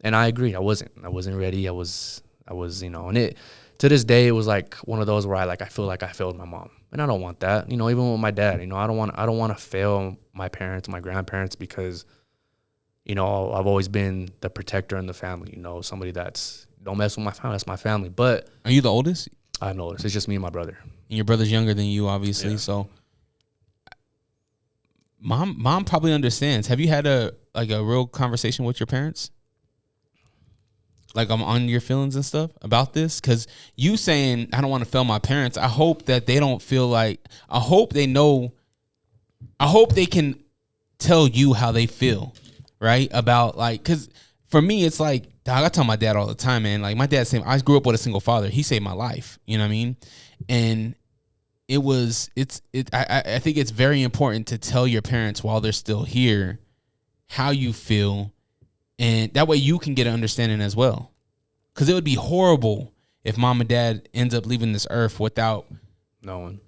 And I agreed. I wasn't ready. I was, and it, to this day, it was like one of those where I feel like I failed my mom. And I don't want that, even with my dad, I don't want to fail my parents, my grandparents, because, I've always been the protector in the family, somebody that's, don't mess with my family. That's my family. But are you the oldest? I'm the oldest. It's just me and my brother. And your brother's younger than you, obviously. Yeah. So mom probably understands. Have you had a real conversation with your parents? Like, I'm on your feelings and stuff about this? Because you saying, I don't want to fail my parents, I hope that they don't feel like, I hope they can tell you how they feel, right? About, because for me, it's like, dog, I tell my dad all the time, man. Like, my dad said, I grew up with a single father. He saved my life. You know what I mean? And I think it's very important to tell your parents while they're still here how you feel. And that way you can get an understanding as well. Because it would be horrible if mom and dad ends up leaving this earth without them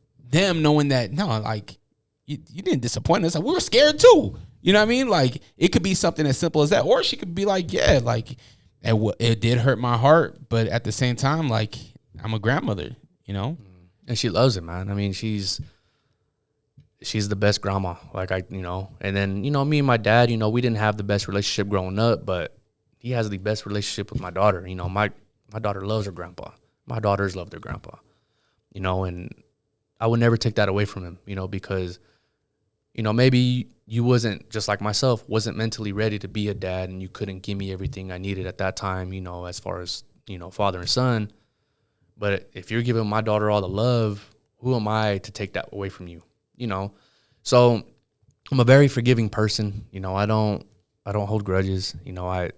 knowing that, no, like, you didn't disappoint us. Like, we were scared too. You know what I mean? Like, it could be something as simple as that. Or she could be like, yeah, like, it did hurt my heart. But at the same time, like, I'm a grandmother, And she loves it, man. I mean, she's the best grandma. Like, and then, me and my dad, we didn't have the best relationship growing up, but he has the best relationship with my daughter. My daughter loves her grandpa. My daughters love their grandpa, and I would never take that away from him, because, maybe you wasn't, just like myself, wasn't mentally ready to be a dad, and you couldn't give me everything I needed at that time, as far as, father and son. But if you're giving my daughter all the love, who am I to take that away from you? So I'm a very forgiving person. I don't hold grudges. I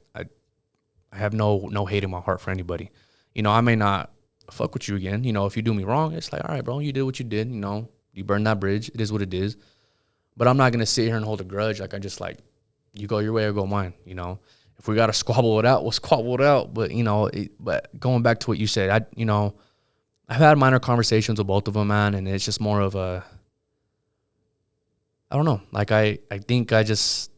have no hate in my heart for anybody. I may not fuck with you again. If you do me wrong, it's like, all right, bro, you did what you did. You burned that bridge. It is what it is. But I'm not going to sit here and hold a grudge. Like, I just, like, you go your way or go mine. If we got to squabble it out, we'll squabble it out. But, but going back to what you said, I've had minor conversations with both of them, man. And it's just more of a, I don't know. Like, I think I just,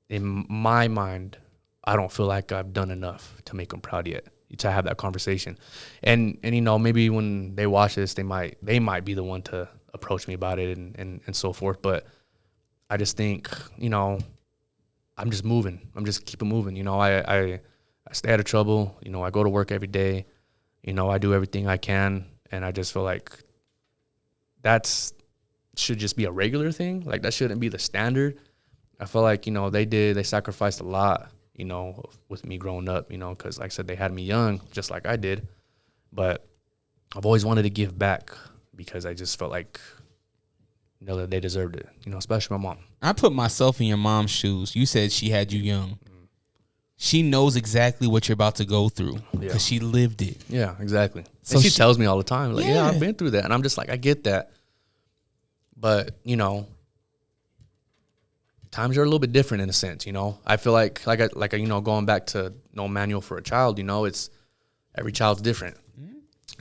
in my mind, I don't feel like I've done enough to make them proud yet, to have that conversation. And maybe when they watch this, they might be the one to approach me about it and so forth. But I just think, I'm just moving. I'm just keeping moving. I stay out of trouble. I go to work every day. I do everything I can. And I just feel like should just be a regular thing. Like, that shouldn't be the standard. I feel like, they sacrificed a lot, with me growing up, because, like I said, they had me young, just like I did. But I've always wanted to give back because I just felt like, that they deserved it, especially my mom. I put myself in your mom's shoes. You said she had you young. She knows exactly what you're about to go through because she lived it. Yeah, exactly. So and she tells me all the time, like, yeah, I've been through that. And I'm just like, I get that. But, times are a little bit different in a sense, I feel like going back to no manual for a child, it's every child's different,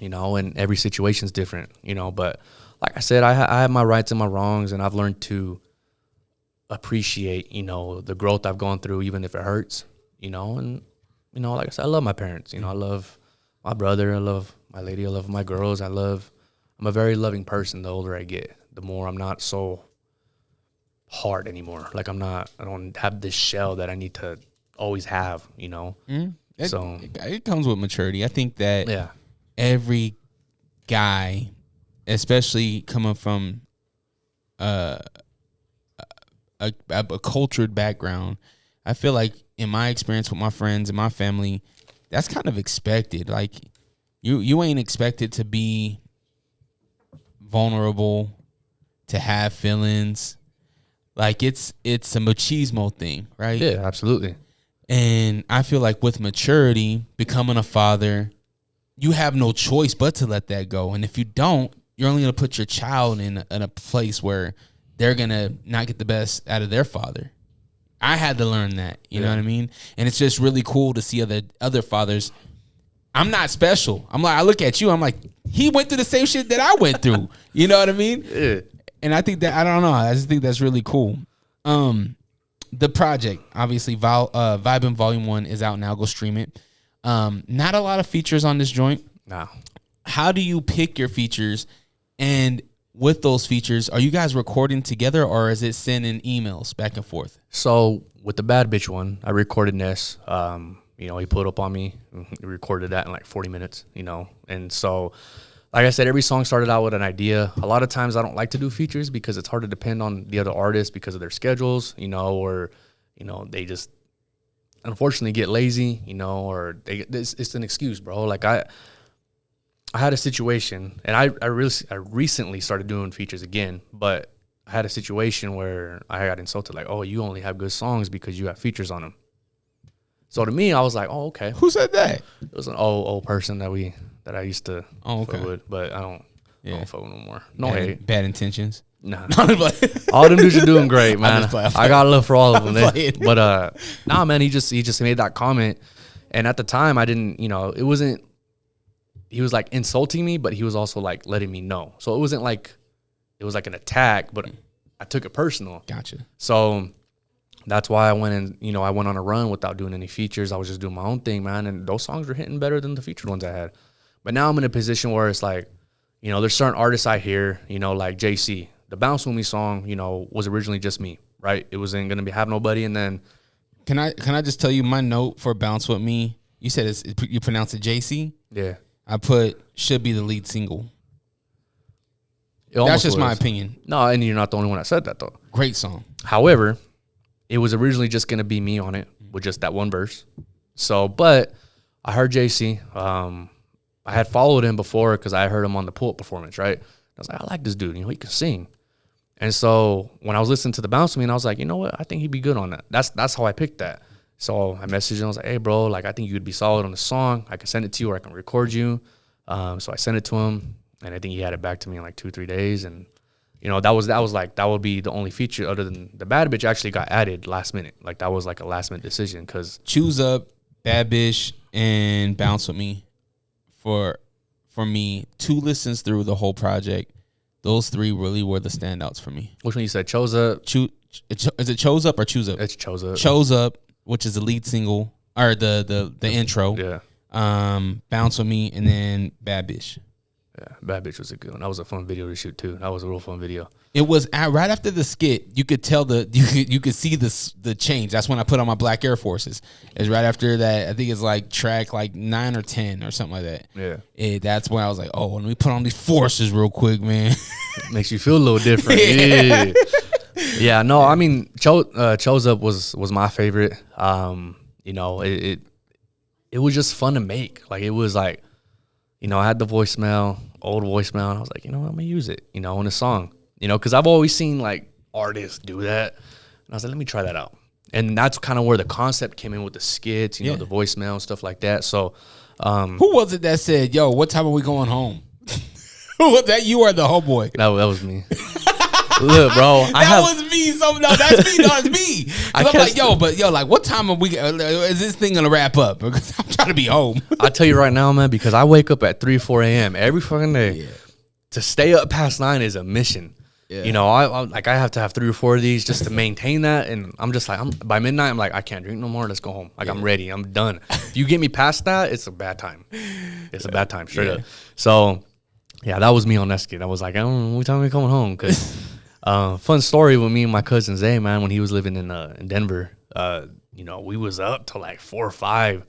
and every situation's different, but like I said, I have my rights and my wrongs, and I've learned to appreciate, the growth I've gone through, even if it hurts, and, like I said, I love my parents, I love my brother, I love my lady, I love my girls, I'm a very loving person. The older I get, the more I'm not so hard anymore. Like, I don't have this shell that I need to always have, So it comes with maturity. I think that every guy, especially coming from a cultured background, I feel like in my experience with my friends and my family, that's kind of expected. Like, you ain't expected to be vulnerable, to have feelings. Like, it's a machismo thing, right? Yeah, absolutely. And I feel like with maturity, becoming a father, you have no choice but to let that go. And if you don't, you're only gonna put your child in a place where they're gonna not get the best out of their father. I had to learn that, you know what I mean? And it's just really cool to see other fathers. I'm not special. I'm like, I look at you, I'm like, he went through the same shit that I went through. You know what I mean? Yeah. And I think that, I don't know, I just think that's really cool. The project, obviously, Vibin Volume 1 is out now. Go stream it. Not a lot of features on this joint. No. How do you pick your features? And with those features, are you guys recording together or is it sending emails back and forth? So with the Bad Bitch one, I recorded this. You know, he put up on me. He recorded that in like 40 minutes, you know. And so, like I said, every song started out with an idea. A lot of times I don't like to do features because it's hard to depend on the other artists because of their schedules, you know, or, you know, they just unfortunately get lazy, you know, or it's an excuse, bro. Like I had a situation, and I recently started doing features again, but I had a situation where I got insulted, like, oh, you only have good songs because you have features on them. So to me, I was like, oh, okay. Who said that? It was an old person that I used to fuck with, but I don't fuck with no more. No hate. Bad intentions. Nah. All them dudes are doing great, man. I got love for all of them. But nah, man, he just made that comment, and at the time I didn't, you know, it wasn't. He was like insulting me, but he was also like letting me know. So it wasn't like it was like an attack, but I took it personal. Gotcha. So that's why I went and, you know, I went on a run without doing any features. I was just doing my own thing, man, and those songs were hitting better than the featured ones I had. But now I'm in a position where it's like, you know, there's certain artists I hear, you know, like JC. The Bounce With Me song, you know, was originally just me, right? It wasn't going to have nobody, and then... Can I just tell you my note for Bounce With Me? You said you pronounce it JC? Yeah. I put should be the lead single. That's just my opinion. No, and you're not the only one that said that, though. Great song. However, it was originally just going to be me on it with just that one verse. So, but I heard JC. I had followed him before because I heard him on the pull-up performance, right? I was like, I like this dude. You know, he can sing. And so when I was listening to the Bounce With Me, I was like, you know what? I think he'd be good on that. That's how I picked that. So I messaged him. I was like, hey, bro, like, I think you would be solid on the song. I can send it to you or I can record you. So I sent it to him, and I think he had it back to me in like 2-3 days. And, you know, that would be the only feature other than the Bad Bitch actually got added last minute. Like, that was like a last minute decision because Choose Up, Bad Bitch, and Bounce With Me for me, 2 listens through the whole project. Those 3 really were the standouts for me. Which one you said? Chose Up? Is it Chose Up or Choose Up? It's Chose Up. Chose Up, which is the lead single, or the intro. Yeah. Bounce With Me, and then Bad Bitch. Yeah, Bad Bitch was a good one. That was a fun video to shoot too. That was a real fun video. It was right after the skit. You could tell you could see the change. That's when I put on my black Air Forces. It's right after that. I think it's like track like 9 or 10 or something like that. Yeah. That's when I was like, oh, let me put on these forces real quick, man. Makes you feel a little different. Yeah. Yeah. No, I mean, Chose Up was my favorite. You know, it was just fun to make. Like, it was like, you know, I had the old voicemail, and I was like, you know what, I'm gonna use it, you know, in a song. You know, because I've always seen like artists do that, and I was like, let me try that out. And that's kind of where the concept came in with the skits, you know, the voicemail and stuff like that. So, who was it that said, "Yo, what time are we going home"? Who was that? You or the homeboy? That was me. Look, bro, that was me. So no, that's me. No, it's me. I'm like, like, what time are we? Is this thing gonna wrap up? Because I'm trying to be home. I tell you right now, man, because I wake up at 3-4 a.m. every fucking day. Yeah. To stay up past 9 is a mission. Yeah. You know, I have to have 3 or 4 of these just to maintain that, and I'm just like, by midnight, I'm like, I can't drink no more. Let's go home. Like, I'm ready. I'm done. If you get me past that, it's a bad time. It's a bad time, straight up. So, yeah, that was me on that skit. I was like, I don't know what time we coming home, because. Fun story with me and my cousin Zay, man, when he was living in Denver. You know, we was up till like 4 or 5,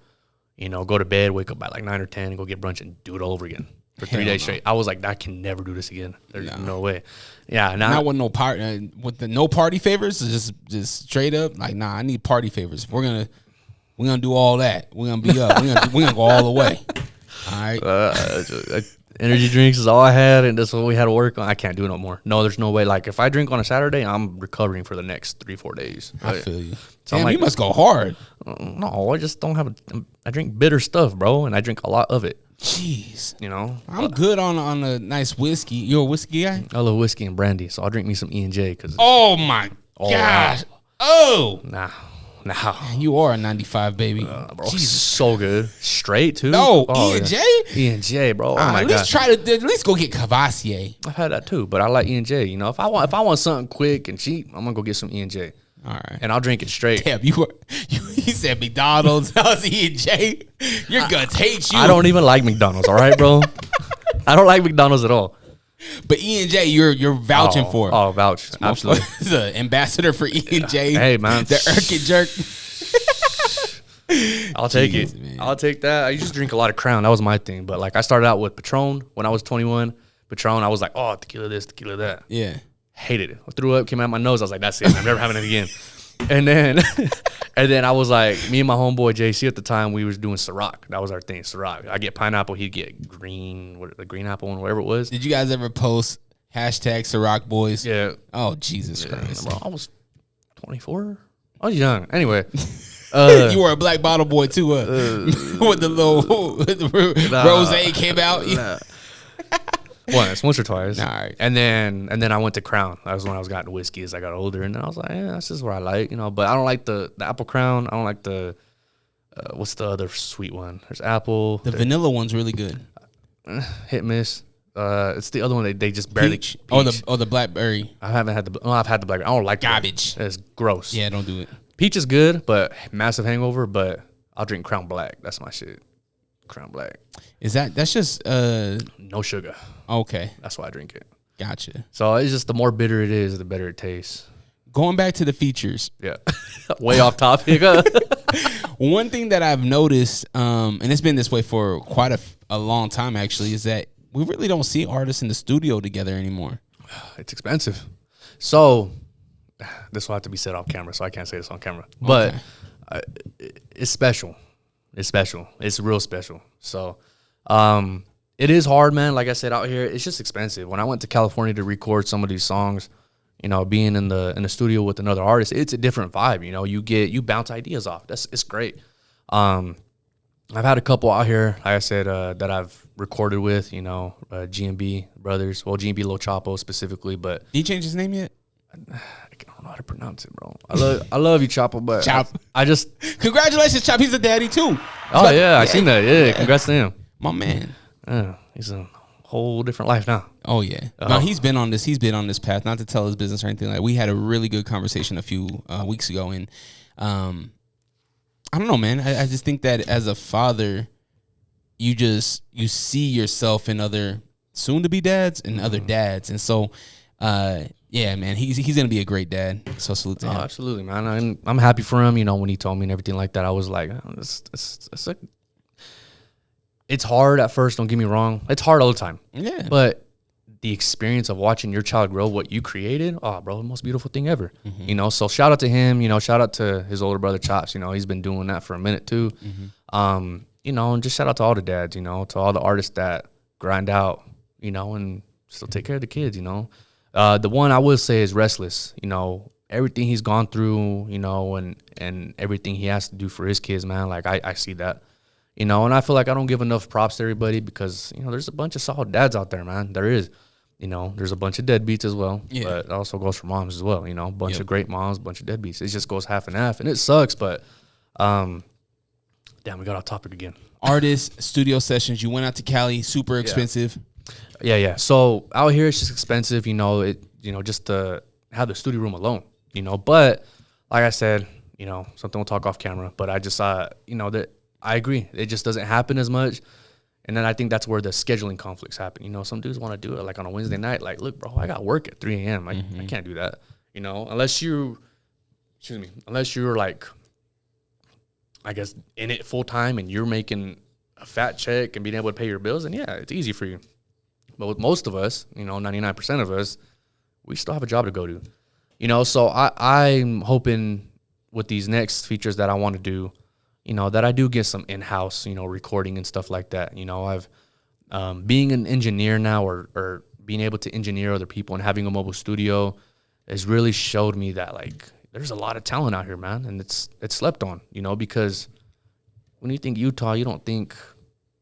you know, go to bed, wake up by like 9 or 10, and go get brunch and do it all over again for 3 days straight. I was like, I can never do this again. There's no way. Yeah, not with no party, with the no party favors. Just straight up, like, nah, I need party favors. We're gonna do all that. We're gonna be up. We're gonna go all the way. All right. Energy drinks is all I had, and that's what we had to work on. I can't do it no more. No, there's no way. Like, if I drink on a Saturday, I'm recovering for the next 3-4 days. I feel you. So damn, like, you must go hard. No, I just don't have I drink bitter stuff, bro, and I drink a lot of it. Jeez. You know? I'm good on a nice whiskey. You a whiskey guy? I love whiskey and brandy, so I'll drink me some E&J. Oh, my gosh. Wow. Oh. Nah. Man, you are a 95, baby. Bro, so good. Straight, too. No, E&J? Yeah. E&J, bro. Oh, my at God. least try to, at least go get Cavassier. I've had that, too, but I like E&J. You know, if I want something quick and cheap, I'm going to go get some E&J. All right. And I'll drink it straight. Damn, he said McDonald's. I was E&J. Your guts hate you. I don't even like McDonald's, all right, bro? I don't like McDonald's at all. But E&J, you're vouching for. Oh, vouch. Absolutely. He's an ambassador for E&J. Hey, man. The Irk and Jerk. I'll take it. Man. I'll take that. I used to drink a lot of Crown. That was my thing. But, like, I started out with Patron when I was 21. Patron, I was like, oh, tequila this, tequila that. Yeah. Hated it. I threw up, came out my nose. I was like, that's it. I'm never having it again. And then I was like, me and my homeboy JC at the time, we was doing Ciroc. That was our thing, Ciroc. I get pineapple, he'd get the green apple and whatever it was. Did you guys ever post hashtag Ciroc boys? Yeah. Oh, Jesus Christ. Bro, I was 24. I was young. Anyway. You were a black bottle boy too, with the little rose came out. Once or twice. All right. And then I went to Crown. That was when I was gotten whiskey as I got older. And then I was like, yeah, this is what I like, you know. But I don't like the apple Crown. I don't like the what's the other sweet one? There's apple. The vanilla one's really good. Hit miss. It's the other one they just barely. Peach. Oh, the blackberry. I haven't had I've had the blackberry. I don't like garbage. It's gross. Yeah, don't do it. Peach is good, but massive hangover. But I'll drink Crown Black. That's my shit. Crown Black. That's just no sugar. Okay. That's why I drink it. Gotcha. So it's just the more bitter it is, the better it tastes. Going back to the features. Yeah. Way off topic. One thing that I've noticed, and it's been this way for quite a long time actually, is that we really don't see artists in the studio together anymore. It's expensive. So this will have to be said off camera, so I can't say this on camera. But it's special. It's special. It's real special. So it is hard, man. Like I said, out here, it's just expensive. When I went to California to record some of these songs, you know, being in the studio with another artist, it's a different vibe. You know, you bounce ideas off. It's great. I've had a couple out here, like I said, that I've recorded with, you know, G&B brothers. Well, G&B Lo Chapo specifically, but did he change his name yet? I don't know how to pronounce it, bro. I love you, Chapo, but Chop. I just congratulations, Chop. He's a daddy too. Oh yeah, I seen that. Yeah, congrats to him, my man. He's a whole different life now. Oh yeah, no, he's been on this. He's been on this path. Not to tell his business or anything. Like we had a really good conversation a few weeks ago, and I don't know, man. I just think that as a father, you see yourself in other soon to be dads and other dads, and so. Yeah, man, he's gonna be a great dad. So salute to him. Absolutely, man. I'm happy for him. You know, when he told me and everything like that, I was like, it's hard at first. Don't get me wrong. It's hard all the time. Yeah. But the experience of watching your child grow what you created, oh, bro, the most beautiful thing ever. Mm-hmm. You know, so shout out to him. You know, shout out to his older brother Chops. You know, he's been doing that for a minute too. Mm-hmm. You know, and just shout out to all the dads. You know, to all the artists that grind out. You know, and still take care of the kids. You know. The one I would say is Restless. You know, everything he's gone through, you know, and everything he has to do for his kids, man. Like, I see that, you know, and I feel like I don't give enough props to everybody because, you know, there's a bunch of solid dads out there, man. There is. You know, there's a bunch of deadbeats as well. Yeah. But it also goes for moms as well, you know. A bunch of great moms, a bunch of deadbeats. It just goes half and half, and it sucks, but damn, we got off topic again. Artists, studio sessions. You went out to Cali, super expensive. Yeah. So out here it's just expensive, you know, just to have the studio room alone, you know. But like I said, you know, something we'll talk off camera. But I just you know, that I agree. It just doesn't happen as much. And then I think that's where the scheduling conflicts happen. You know, some dudes want to do it like on a Wednesday night, like, look, bro, I got work at 3 a.m. I can't do that. You know, unless you're like, I guess, in it full time and you're making a fat check and being able to pay your bills, and yeah, it's easy for you. But with most of us, you know, 99% of us, we still have a job to go to. You know, so I'm hoping with these next features that I want to do, you know, that I do get some in-house, you know, recording and stuff like that. You know, I've being an engineer now or being able to engineer other people and having a mobile studio has really showed me that, like, there's a lot of talent out here, man, and it's slept on, you know, because when you think Utah, you don't think,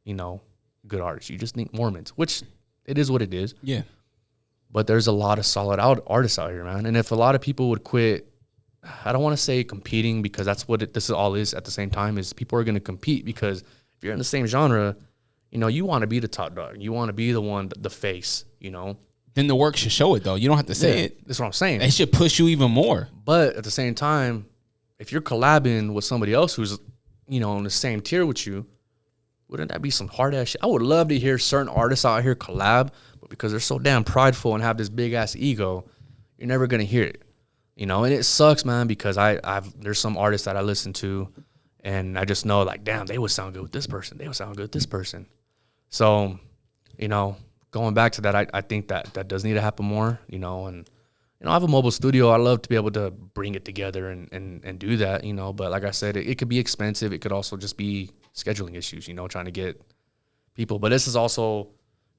you know, good artists. You just think Mormons, which it is what it is. Yeah. But there's a lot of solid artists out here, man. And if a lot of people would quit, I don't want to say competing, because that's what this all is at the same time, is people are going to compete, because if you're in the same genre, you know, you want to be the top dog. You want to be the one, the face, you know. Then the work should show it, though. You don't have to say it. That's what I'm saying. It should push you even more. But at the same time, if you're collabing with somebody else who's, you know, on the same tier with you, wouldn't that be some hard-ass shit? I would love to hear certain artists out here collab, but because they're so damn prideful and have this big-ass ego, you're never going to hear it. You know, and it sucks, man, because there's some artists that I listen to, and I just know, like, damn, they would sound good with this person. They would sound good with this person. So, you know, going back to that, I think that does need to happen more, you know. And, you know, I have a mobile studio. I love to be able to bring it together and do that, you know. But like I said, it could be expensive. It could also just be scheduling issues, you know, trying to get people. But this is also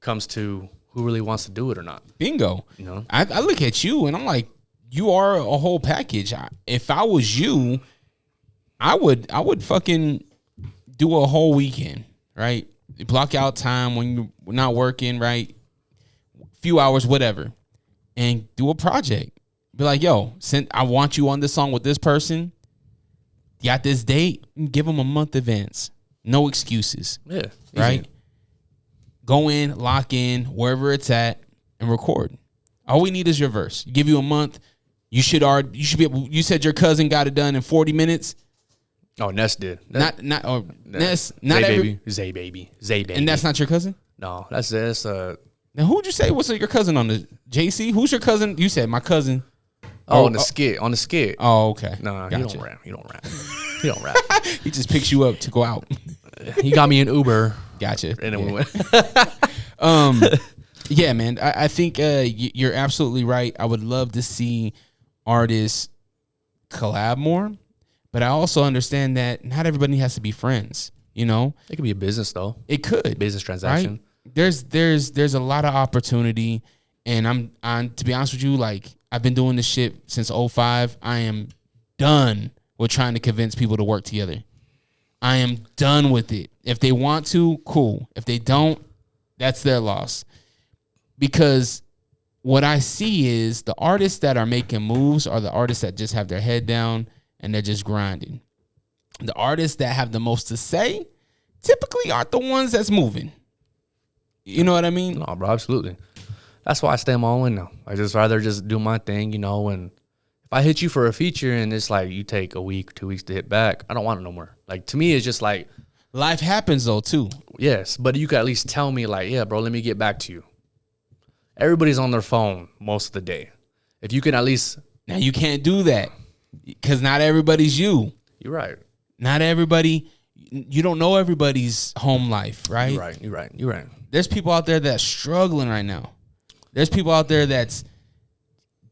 comes to who really wants to do it or not. Bingo. You know, I look at you and I'm like, you are a whole package. If I was you, I would fucking do a whole weekend, right? Block out time when you're not working, right? Few hours, whatever, and do a project. Be like, yo, I want you on this song with this person. You got this date, give them a month advance. No excuses. Yeah. Right? Go in, lock in, wherever it's at, and record. All we need is your verse. Give you a month. You should be able. You said your cousin got it done in 40 minutes. Oh, Ness did. Ness. Not Zay baby. And that's not your cousin? No, that's Now who'd you say was your cousin on the JC? Who's your cousin? You said my cousin. On the skit. Oh, okay. No, gotcha. He don't rap. He just picks you up to go out. He got me an Uber. Gotcha. And then we went. Yeah, man. I think you're absolutely right. I would love to see artists collab more, but I also understand that not everybody has to be friends. You know, it could be a business though. It could business transaction. Right? There's a lot of opportunity, and I'm to be honest with you, like I've been doing this shit since 2005. I am done with trying to convince people to work together. I am done with it. If they want to, cool. If they don't, that's their loss. Because what I see is the artists that are making moves are the artists that just have their head down and they're just grinding. The artists that have the most to say typically aren't the ones that's moving. You know what I mean? No, bro, absolutely. That's why I stay on my own now. I just rather just do my thing, you know, and if I hit you for a feature and it's like you take a week, 2 weeks to hit back, I don't want it no more. Like, to me, it's just like... Life happens, though, too. Yes, but you could at least tell me, like, yeah, bro, let me get back to you. Everybody's on their phone most of the day. If you can at least... Now, you can't do that because not everybody's you. You're right. Not everybody... You don't know everybody's home life, right? You're right. There's people out there that's struggling right now. There's people out there that's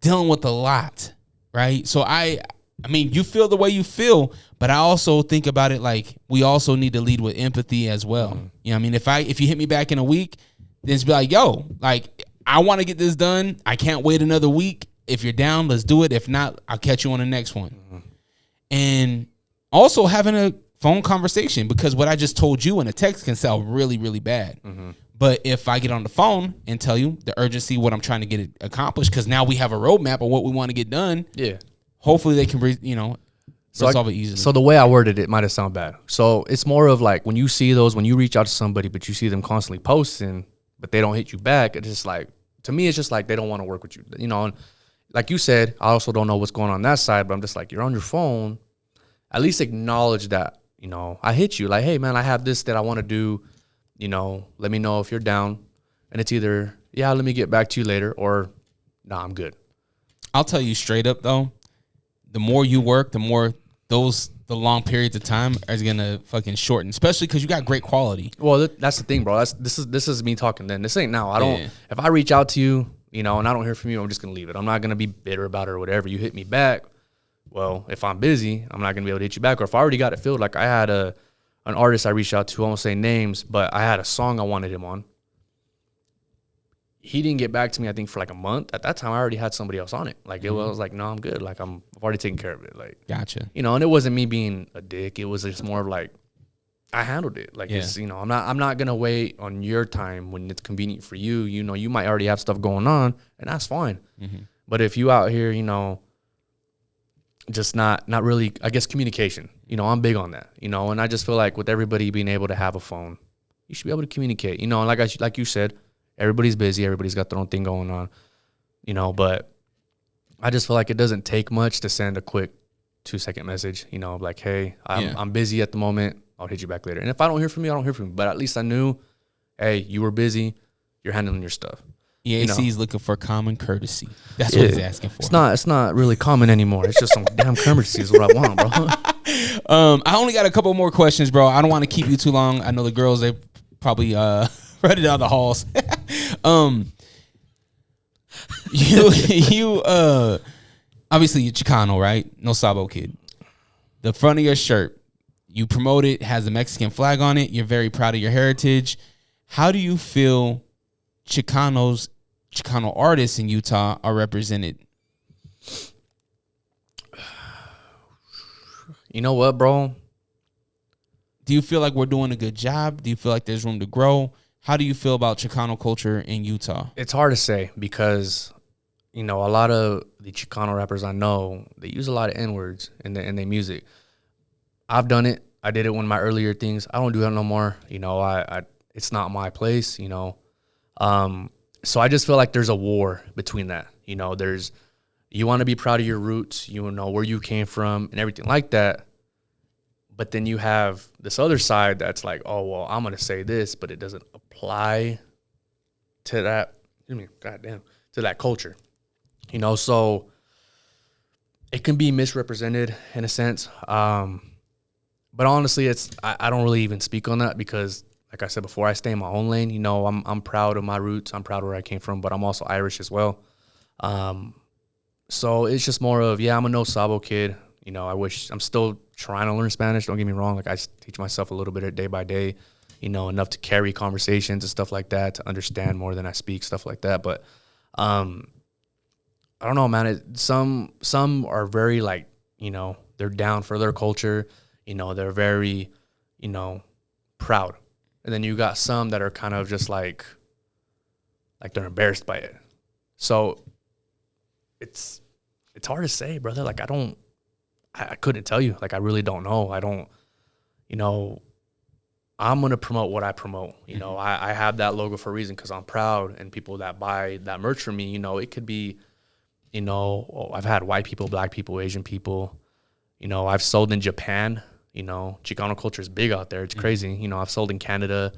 dealing with a lot, right? So I mean, you feel the way you feel, but I also think about it like we also need to lead with empathy as well. Mm-hmm. You know what I mean? If you hit me back in a week, then it's be like, yo, like I want to get this done. I can't wait another week. If you're down, let's do it. If not, I'll catch you on the next one. Mm-hmm. And also having a phone conversation, because what I just told you in a text can sound really, really bad. Mm-hmm. But if I get on the phone and tell you the urgency, what I'm trying to get accomplished, because now we have a roadmap of what we want to get done. Yeah. Hopefully they can, resolve it easily. So the way I worded it might have sounded bad. So it's more of like when you see those, when you reach out to somebody, but you see them constantly posting, but they don't hit you back. It's just like, to me, it's just like they don't want to work with you. You know, and like you said, I also don't know what's going on that side, but I'm just like, you're on your phone. At least acknowledge that, you know, I hit you. Like, hey, man, I have this that I want to do. You know, let me know if you're down. And it's either, yeah, let me get back to you later, or, nah, I'm good. I'll tell you straight up, though, the more you work, the more the long periods of time is going to fucking shorten, especially because you got great quality. Well, that's the thing, bro. This is me talking then. This ain't now. I don't, if I reach out to you, you know, and I don't hear from you, I'm just going to leave it. I'm not going to be bitter about it or whatever. You hit me back. Well, if I'm busy, I'm not going to be able to hit you back. Or if I already got it filled, like I had an artist I reached out to, I won't say names, but I had a song I wanted him on. he didn't get back to me, I think, for like a month. At that time, I already had somebody else on it. Like, it was like, no, I'm good. Like, I've already taken care of it. Like, Gotcha. you know, and it wasn't me being a dick. It was just more of like, I handled it. Like, it's, you know, I'm not going to wait on your time when it's convenient for you. You know, you might already have stuff going on, and that's fine. But if you out here, you know, just not really, I guess, communication, you know, I'm big on that, you know, and I just feel like with everybody being able to have a phone, you should be able to communicate, you know, and like you said, everybody's busy. Everybody's got their own thing going on, you know, but I just feel like it doesn't take much to send a quick 2-second message, you know, like, hey, I'm busy at the moment. I'll hit you back later. And if I don't hear from you, I don't hear from you. But at least I knew, hey, you were busy. You're handling your stuff. EAC is looking for common courtesy. That's what he's asking for. It's not really common anymore. It's just some damn courtesy is what I want, bro. I only got a couple more questions, bro. I don't want to keep you too long. I know the girls, they probably ready down the halls. You obviously you're Chicano, right? No Sabo kid. The front of your shirt, you promote it, has a Mexican flag on it. You're very proud of your heritage. How do you feel Chicano artists in Utah are represented? You know what, bro? Do you feel like we're doing a good job? Do you feel like there's room to grow? How do you feel about Chicano culture in Utah? It's hard to say because, you know, a lot of the Chicano rappers I know, they use a lot of N-words in their music. I've done it. I did it one of my earlier things. I don't do that no more. You know, I it's not my place, you know. So I just feel like there's a war between that. You know, you want to be proud of your roots, you know, where you came from and everything like that. But then you have this other side that's like, oh, well, I'm going to say this, but it doesn't apply to that, to that culture. You know, so it can be misrepresented in a sense. But honestly, I don't really even speak on that because, like I said before, I stay in my own lane. You know, I'm proud of my roots. I'm proud of where I came from, but I'm also Irish as well. So it's just more of, I'm a no Sabo kid. You know, I'm still trying to learn Spanish. Don't get me wrong. Like, I teach myself a little bit day by day, you know, enough to carry conversations and stuff like that, to understand more than I speak, stuff like that. But I don't know, man. Some are very, like, you know, they're down for their culture. You know, they're very, you know, proud. And then you got some that are kind of just like they're embarrassed by it. So it's hard to say, brother. Like, I couldn't tell you. Like, I really don't know. I don't, you know, I'm going to promote what I promote. You know, I have that logo for a reason because I'm proud, and people that buy that merch from me, you know, it could be, you know, I've had white people, black people, Asian people. You know, I've sold in Japan. You know, Chicano culture is big out there. It's crazy. You know, I've sold in Canada.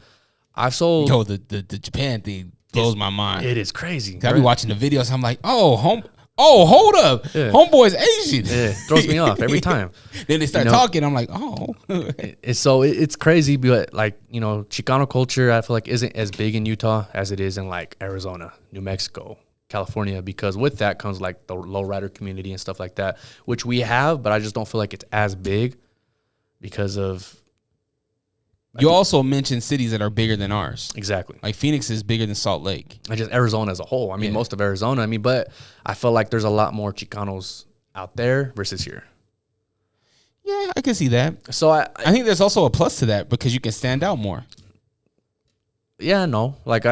I've sold. Yo, the Japan thing blows my mind. It is crazy. I be watching the videos. I'm like, hold up. Yeah. Homeboy's Asian. Yeah, throws me off every time. Then they start talking. I'm like, oh. So it's crazy, but, like, you know, Chicano culture, I feel like isn't as big in Utah as it is in, like, Arizona, New Mexico, California, because with that comes, like, the lowrider community and stuff like that, which we have, but I just don't feel like it's as big because of. You also mentioned cities that are bigger than ours. Exactly. Like, Phoenix is bigger than Salt Lake. And just Arizona as a whole. I mean, most of Arizona. I mean, but I feel like there's a lot more Chicanos out there versus here. Yeah, I can see that. So I think there's also a plus to that because you can stand out more. Yeah, no. Like,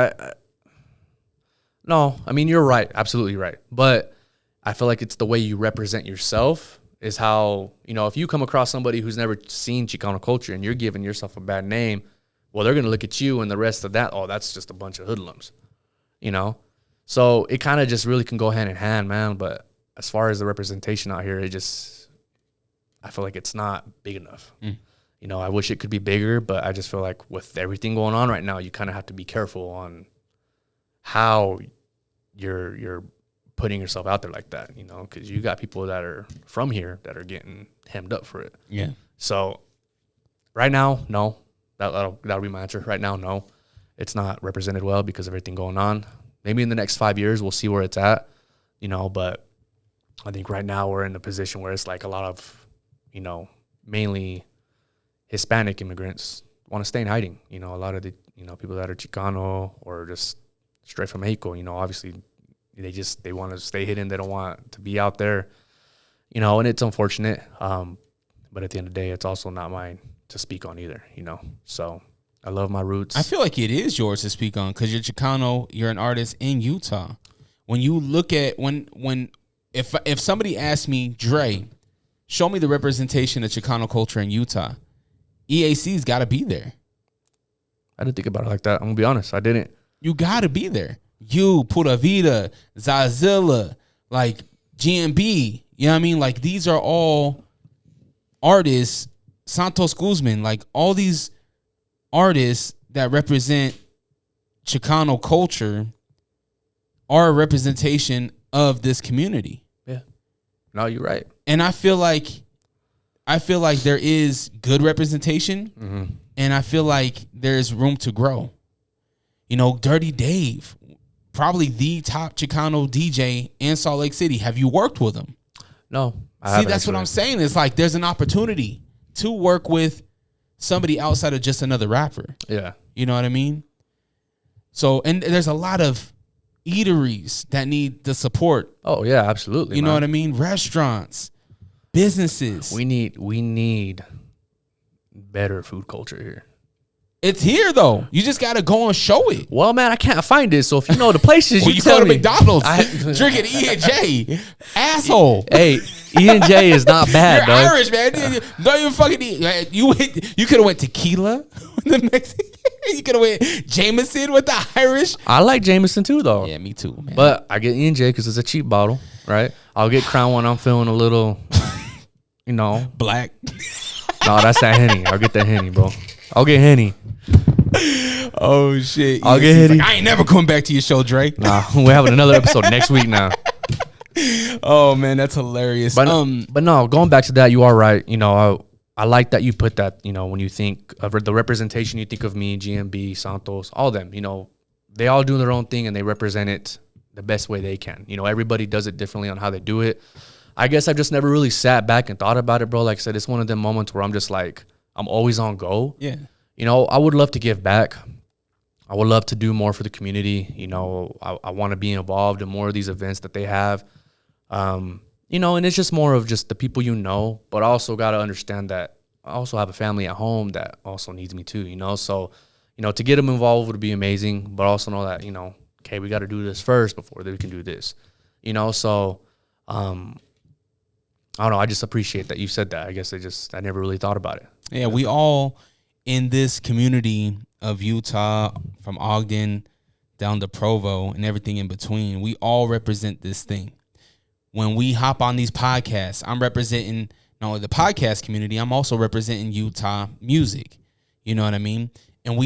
no, I mean, you're right. Absolutely right. But I feel like it's the way you represent yourself is how, you know, if you come across somebody who's never seen Chicano culture and you're giving yourself a bad name, well, they're going to look at you and the rest of that, oh, that's just a bunch of hoodlums, you know? So it kind of just really can go hand in hand, man. But as far as the representation out here, I feel like it's not big enough. You know, I wish it could be bigger, but I just feel like with everything going on right now, you kind of have to be careful on how you're putting yourself out there like that, you know, because you got people that are from here that are getting hemmed up for it. Yeah. So right now, no. That'll be my answer. Right now, no. It's not represented well because of everything going on. Maybe in the next 5 years, we'll see where it's at, you know, but I think right now we're in a position where it's like a lot of, you know, mainly Hispanic immigrants want to stay in hiding. You know, a lot of the, you know, people that are Chicano or just straight from Mexico. Obviously they want to stay hidden. They don't want to be out there, and it's unfortunate. But at the end of the day, it's also not mine to speak on either, So I love my roots. I feel like it is yours to speak on because you're Chicano. You're an artist in Utah. When you look at if somebody asked me, Dre, show me the representation of Chicano culture in Utah, EAC's got to be there. I didn't think about it like that. I'm gonna be honest. I didn't. You got to be there. You, Pura Vida, Zazilla, like GMB. You know what I mean? Like these are all artists. Santos Guzman, like all these artists that represent Chicano culture are a representation of this community. Yeah. No, you're right. And I feel like there is good representation, and I feel like there's room to grow. Dirty Dave, probably the top Chicano DJ in Salt Lake City. Have you worked with him? No. See, that's what I'm saying. It's like there's an opportunity to work with somebody outside of just another rapper. Yeah. You know what I mean? So, and there's a lot of eateries that need the support. Oh, yeah, absolutely. You know what I mean? Restaurants, businesses. We need better food culture here. It's here though. You just gotta go and show it. Well, man, I can't find it. So if you know the places, you tell go to me. McDonald's, drinking E&J, asshole. Hey, E&J is not bad. You're dog. Irish, man. Don't even fucking eat. You could have went tequila. The Mexican. You could have went Jameson with the Irish. I like Jameson too, though. Yeah, me too, man. But I get E&J because it's a cheap bottle, right? I'll get Crown when I'm feeling a little, black. No, that's that Henny. I'll get that Henny, bro. I'll get Henny. Oh shit! I'll get Henny. Like, I ain't never coming back to your show, Drake. Nah, we're having another episode next week now. Oh man, that's hilarious. But no, going back to that, you are right. I like that you put that. When you think of the representation, you think of me, GMB, Santos, all of them. They all do their own thing and they represent it the best way they can. Everybody does it differently on how they do it. I guess I've just never really sat back and thought about it, bro. Like I said, it's one of them moments where I'm just like, I'm always on go. Yeah. I would love to give back. I would love to do more for the community. I want to be involved in more of these events that they have. And it's just more of just the people but I also got to understand that I also have a family at home that also needs me too, So, to get them involved would be amazing, but also know that, okay, we got to do this first before we can do this, So, I don't know. I just appreciate that you said that. I guess I never really thought about it. Yeah, we all in this community of Utah, from Ogden down to Provo and everything in between, we all represent this thing. When we hop on these podcasts, I'm representing not only the podcast community, I'm also representing Utah music. You know what I mean? And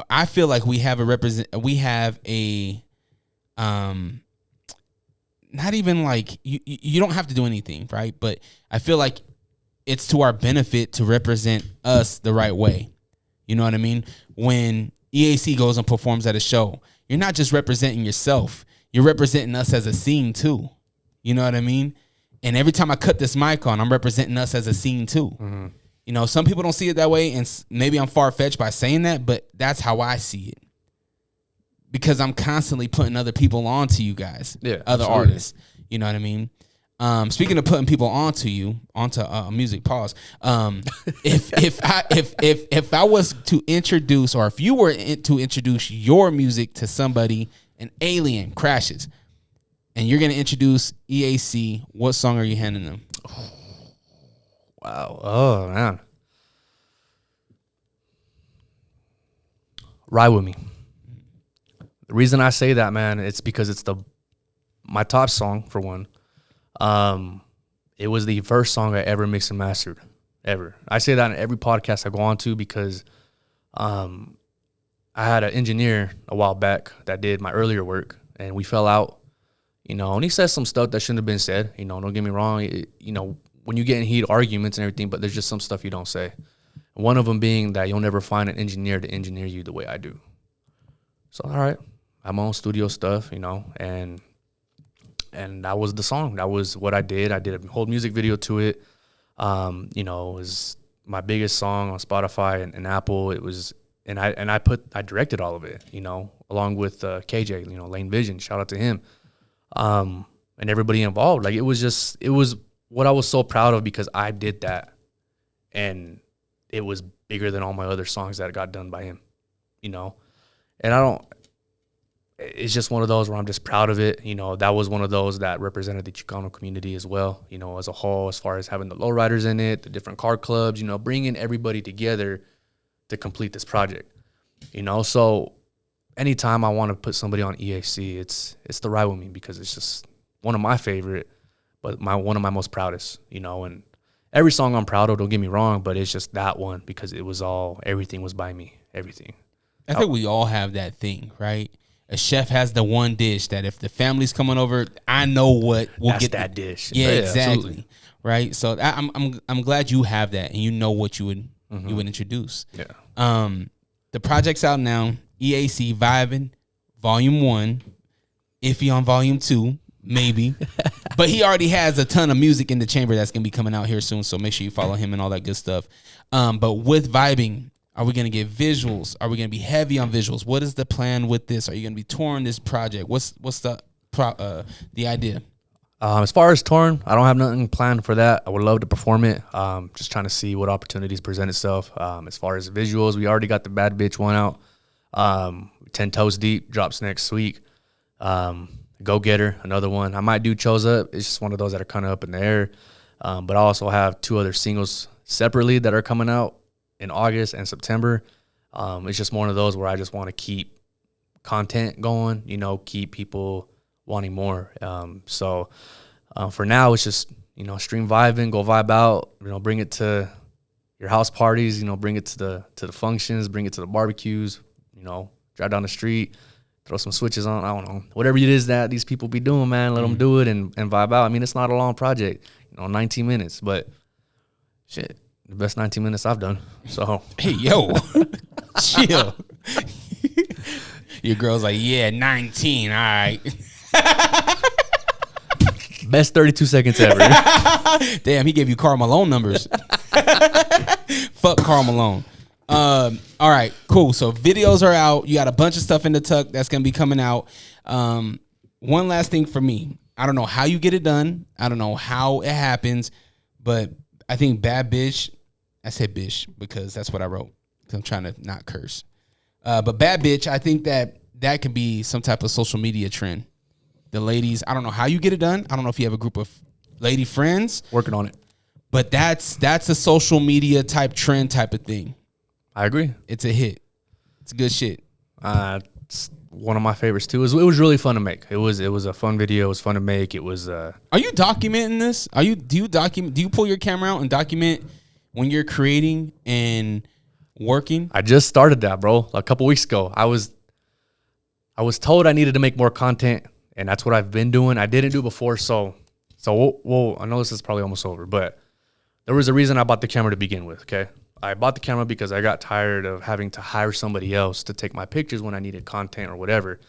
I feel like we have not even like you don't have to do anything, right? But I feel like it's to our benefit to represent us the right way. You know what I mean? When EAC goes and performs at a show, you're not just representing yourself. You're representing us as a scene too. You know what I mean? And every time I cut this mic on, I'm representing us as a scene too. Mm-hmm. Some people don't see it that way, and maybe I'm far-fetched by saying that, but that's how I see it. Because I'm constantly putting other people on to you guys, other absolutely. artists. You know what I mean? Speaking of putting people onto music, pause. If I was to introduce, or if you were to introduce your music to somebody, an alien crashes, and you're gonna introduce EAC, what song are you handing them? Wow. Oh man. Ride With Me. The reason I say that, man, it's because it's my top song for one. It was the first song I ever mixed and mastered, ever. I say that in every podcast I go on to because I had an engineer a while back that did my earlier work, and we fell out, and he said some stuff that shouldn't have been said. Don't get me wrong, when you get in heated arguments and everything, but there's just some stuff you don't say. One of them being that you'll never find an engineer to engineer you the way I do. So, all right, I have my own studio stuff, and that was the song. That was what I did. I did a whole music video to it. It was my biggest song on Spotify and Apple. It was I directed all of it, you know, along with KJ, you know, Lane Vision, shout out to him, and everybody involved. Like, it was what I was so proud of, because I did that, and it was bigger than all my other songs that got done by him, you know. And it's just one of those where I'm just proud of it. You know, that was one of those that represented the Chicano community as well, you know, as a whole, as far as having the lowriders in it, the different car clubs, you know, bringing everybody together to complete this project, you know. So anytime I want to put somebody on EAC, it's the ride with me, because it's just one of my favorite, but one of my most proudest, you know. And every song I'm proud of, don't get me wrong, but it's just that one, because everything was by me, everything. I think we all have that thing, right? A chef has the one dish that if the family's coming over, I know what we'll That's get that dish. Yeah, exactly. Absolutely. Right. So I'm glad you have that, and you know what you would introduce. Yeah. The project's out now. EAC Vibin, Volume 1. Iffy on Volume 2, maybe. But he already has a ton of music in the chamber that's gonna be coming out here soon. So make sure you follow him and all that good stuff. But with Vibing, are we going to get visuals? Are we going to be heavy on visuals? What is the plan with this? Are you going to be touring this project? What's the idea? As far as touring, I don't have nothing planned for that. I would love to perform it. Just trying to see what opportunities present itself. As far as visuals, we already got the Bad Bitch one out. 10 Toes Deep drops next week. Go Getter, another one. I might do Chose Up. It's just one of those that are kind of up in the air. But I also have 2 other singles separately that are coming out in August and September. It's just one of those where I just want to keep content going, you know, keep people wanting more. So for now, it's just, you know, stream vibing, go vibe out, you know, bring it to your house parties, you know, bring it to the functions, bring it to the barbecues, you know, drive down the street, throw some switches on, I don't know, whatever it is that these people be doing, man, let them do it and vibe out. I mean, it's not a long project, you know, 19 minutes, but shit, the best 19 minutes I've done. So, hey, yo, chill. Your girl's like, yeah, 19, all right. Best 32 seconds ever. Damn, he gave you Karl Malone numbers. Fuck Karl Malone. All right, cool. So videos are out. You got a bunch of stuff in the tuck that's going to be coming out. One last thing for me. I don't know how you get it done. I don't know how it happens, but I think Bad Bitch, I said bitch because that's what I wrote. I'm trying to not curse. But Bad Bitch, I think that can be some type of social media trend. The ladies, I don't know how you get it done. I don't know if you have a group of lady friends. Working on it. But that's a social media type trend type of thing. I agree. It's a hit. It's good shit. It's one of my favorites too. It was really fun to make. It was a fun video. It was fun to make. It was. Are you documenting this? Do you pull your camera out and document when you're creating and working? I just started that, bro. A couple weeks ago. I was told I needed to make more content, and that's what I've been doing. I didn't do before, so we'll I know this is probably almost over, but there was a reason I bought the camera to begin with. Okay, I bought the camera because I got tired of having to hire somebody else to take my pictures when I needed content or whatever.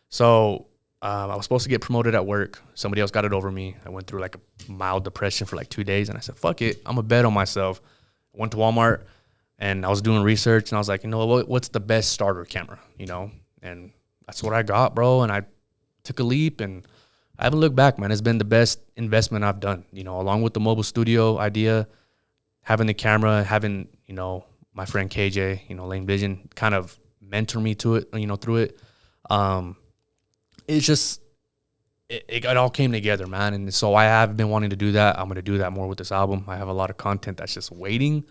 So I was supposed to get promoted at work. Somebody else got it over me. I went through like a mild depression for like 2 days, and I said, fuck it, I'm a bet on myself. I went to Walmart, and I was doing research, and I was like, you know what, what's the best starter camera, you know? And that's what I got, bro, and I took a leap, and I haven't looked back, man. It's been the best investment I've done, you know, along with the mobile studio idea, having the camera, having, you know, my friend KJ, you know, Lane Vision, kind of mentor me to it, you know, through it. It's just, it all came together, man. And so I have been wanting to do that. I'm going to do that more with this album. I have a lot of content that's just waiting.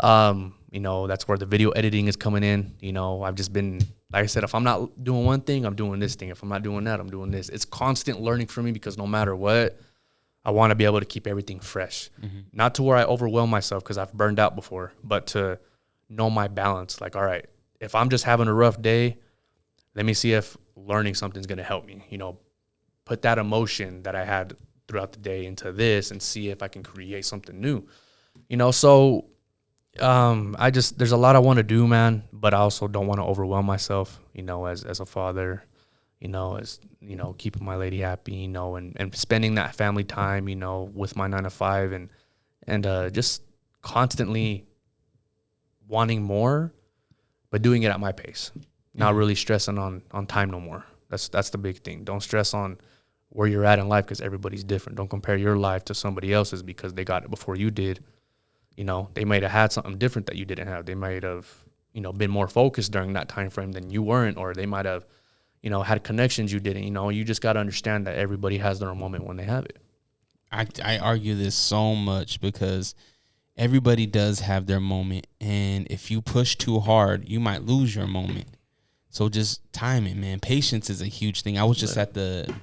You know, that's where the video editing is coming in. You know, I've just been, like I said, if I'm not doing one thing, I'm doing this thing. If I'm not doing that, I'm doing this. It's constant learning for me because no matter what, I want to be able to keep everything fresh. Mm-hmm. Not to where I overwhelm myself because I've burned out before, but to know my balance. Like, all right, if I'm just having a rough day, let me see if learning something's going to help me, you know, put that emotion that I had throughout the day into this and see if I can create something new, you know? So, there's a lot I want to do, man, but I also don't want to overwhelm myself, you know, as a father, you know, as, you know, keeping my lady happy, you know, and spending that family time, you know, with my 9 to 5 and just constantly wanting more, but doing it at my pace. Not really stressing on time no more. That's the big thing. Don't stress on where you're at in life because everybody's different. Don't compare your life to somebody else's because they got it before you did. You know, they might have had something different that you didn't have. They might have, you know, been more focused during that time frame than you weren't, or they might have, you know, had connections you didn't. You know, you just got to understand that everybody has their own moment when they have it. I argue this so much because everybody does have their moment, and if you push too hard, you might lose your moment. So just timing, man. Patience is a huge thing. I was just at the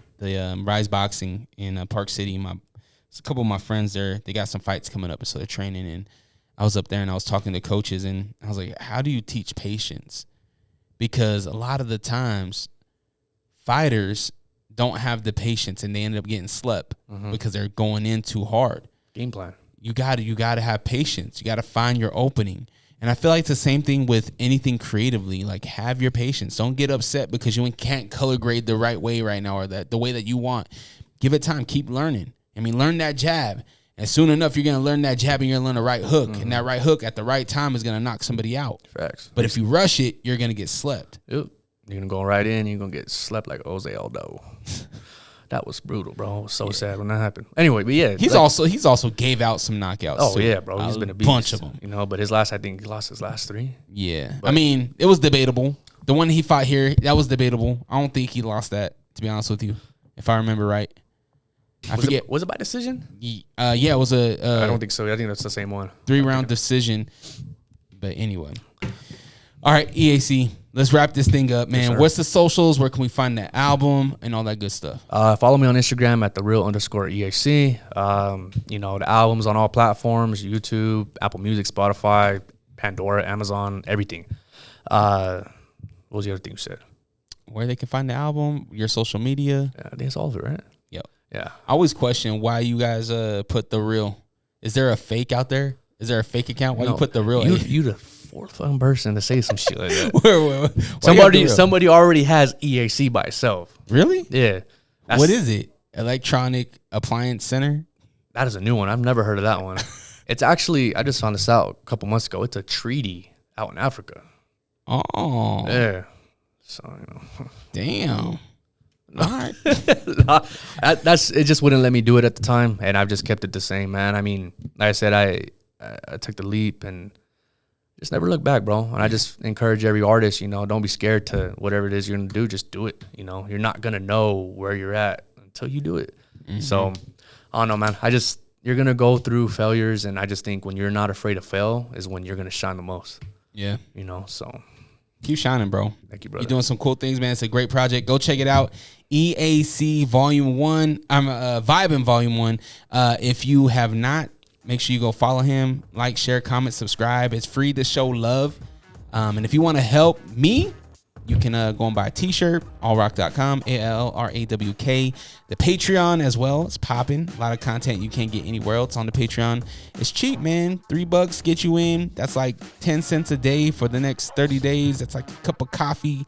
Rise Boxing in Park City. A couple of my friends there, they got some fights coming up, so they're training, and I was up there and I was talking to coaches, and I was like, how do you teach patience? Because a lot of the times fighters don't have the patience and they end up getting slept because they're going in too hard. Game plan. You gotta have patience. You gotta find your opening. And I feel like it's the same thing with anything creatively. Like, have your patience. Don't get upset because you can't color grade the right way right now or the way that you want. Give it time. Keep learning. I mean, learn that jab. And soon enough, you're going to learn that jab and you're going to learn the right hook. And that right hook at the right time is going to knock somebody out. Facts. But if you rush it, you're going to get slept. Yep. You're going to go right in. You're going to get slept like Jose Aldo. That was brutal, bro. It was so sad when that happened. Anyway, but yeah. He's also gave out some knockouts. Oh, too. yeah, bro. He's been a beast. Bunch of them. You know, but I think he lost his last 3. Yeah. But, I mean, it was debatable. The one he fought here, that was debatable. I don't think he lost that, to be honest with you, if I remember right. I forget. Was it by decision? Yeah, it was a. I don't think so. I think that's the same one. 3-round decision. But anyway. All right, EAC. Let's wrap this thing up, man. Yes, what's the socials? Where can we find the album and all that good stuff? Follow me on Instagram at @thereal_EAC. You know, the album's on all platforms: YouTube, Apple Music, Spotify, Pandora, Amazon, everything. What was the other thing you said? Where they can find the album, your social media. Yeah, I think it's all of it, right? Yep. Yeah. I always question why you guys put The Real. Is there a fake out there? Is there a fake account? Why you put The Real? You the fourth fucking person to say some shit like that. Wait, somebody already has EAC by itself. Really? Yeah. What is it? Electronic Appliance Center? That is a new one. I've never heard of that one. It's actually, I just found this out a couple months ago. It's a treaty out in Africa. Oh. Yeah. So, you know. Damn. All right. It just wouldn't let me do it at the time, and I've just kept it the same, man. I mean, like I said, I took the leap and just never look back, bro. And I just encourage every artist, you know, don't be scared to whatever it is you're gonna do. Just do it. You know, you're not gonna know where you're at until you do it. So, I don't know, man. You're gonna go through failures, and I just think when you're not afraid to fail is when you're gonna shine the most. Yeah. You know, so. Keep shining, bro. Thank you, brother. You're doing some cool things, man. It's a great project. Go check it out. EAC Volume 1. I'm Vibin Volume 1. If you have not, make sure you go follow him. Like, share, comment, subscribe. It's free to show love. And if you want to help me, you can go and buy a t-shirt, allrock.com, ALRAWK. The Patreon as well. It's popping. A lot of content you can't get anywhere else on the Patreon. It's cheap, man. $3 get you in. That's like 10 cents a day for the next 30 days. That's like a cup of coffee.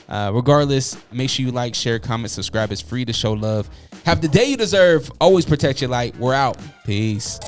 Regardless, make sure you like, share, comment, subscribe. It's free to show love. Have the day you deserve. Always protect your light. We're out. Peace.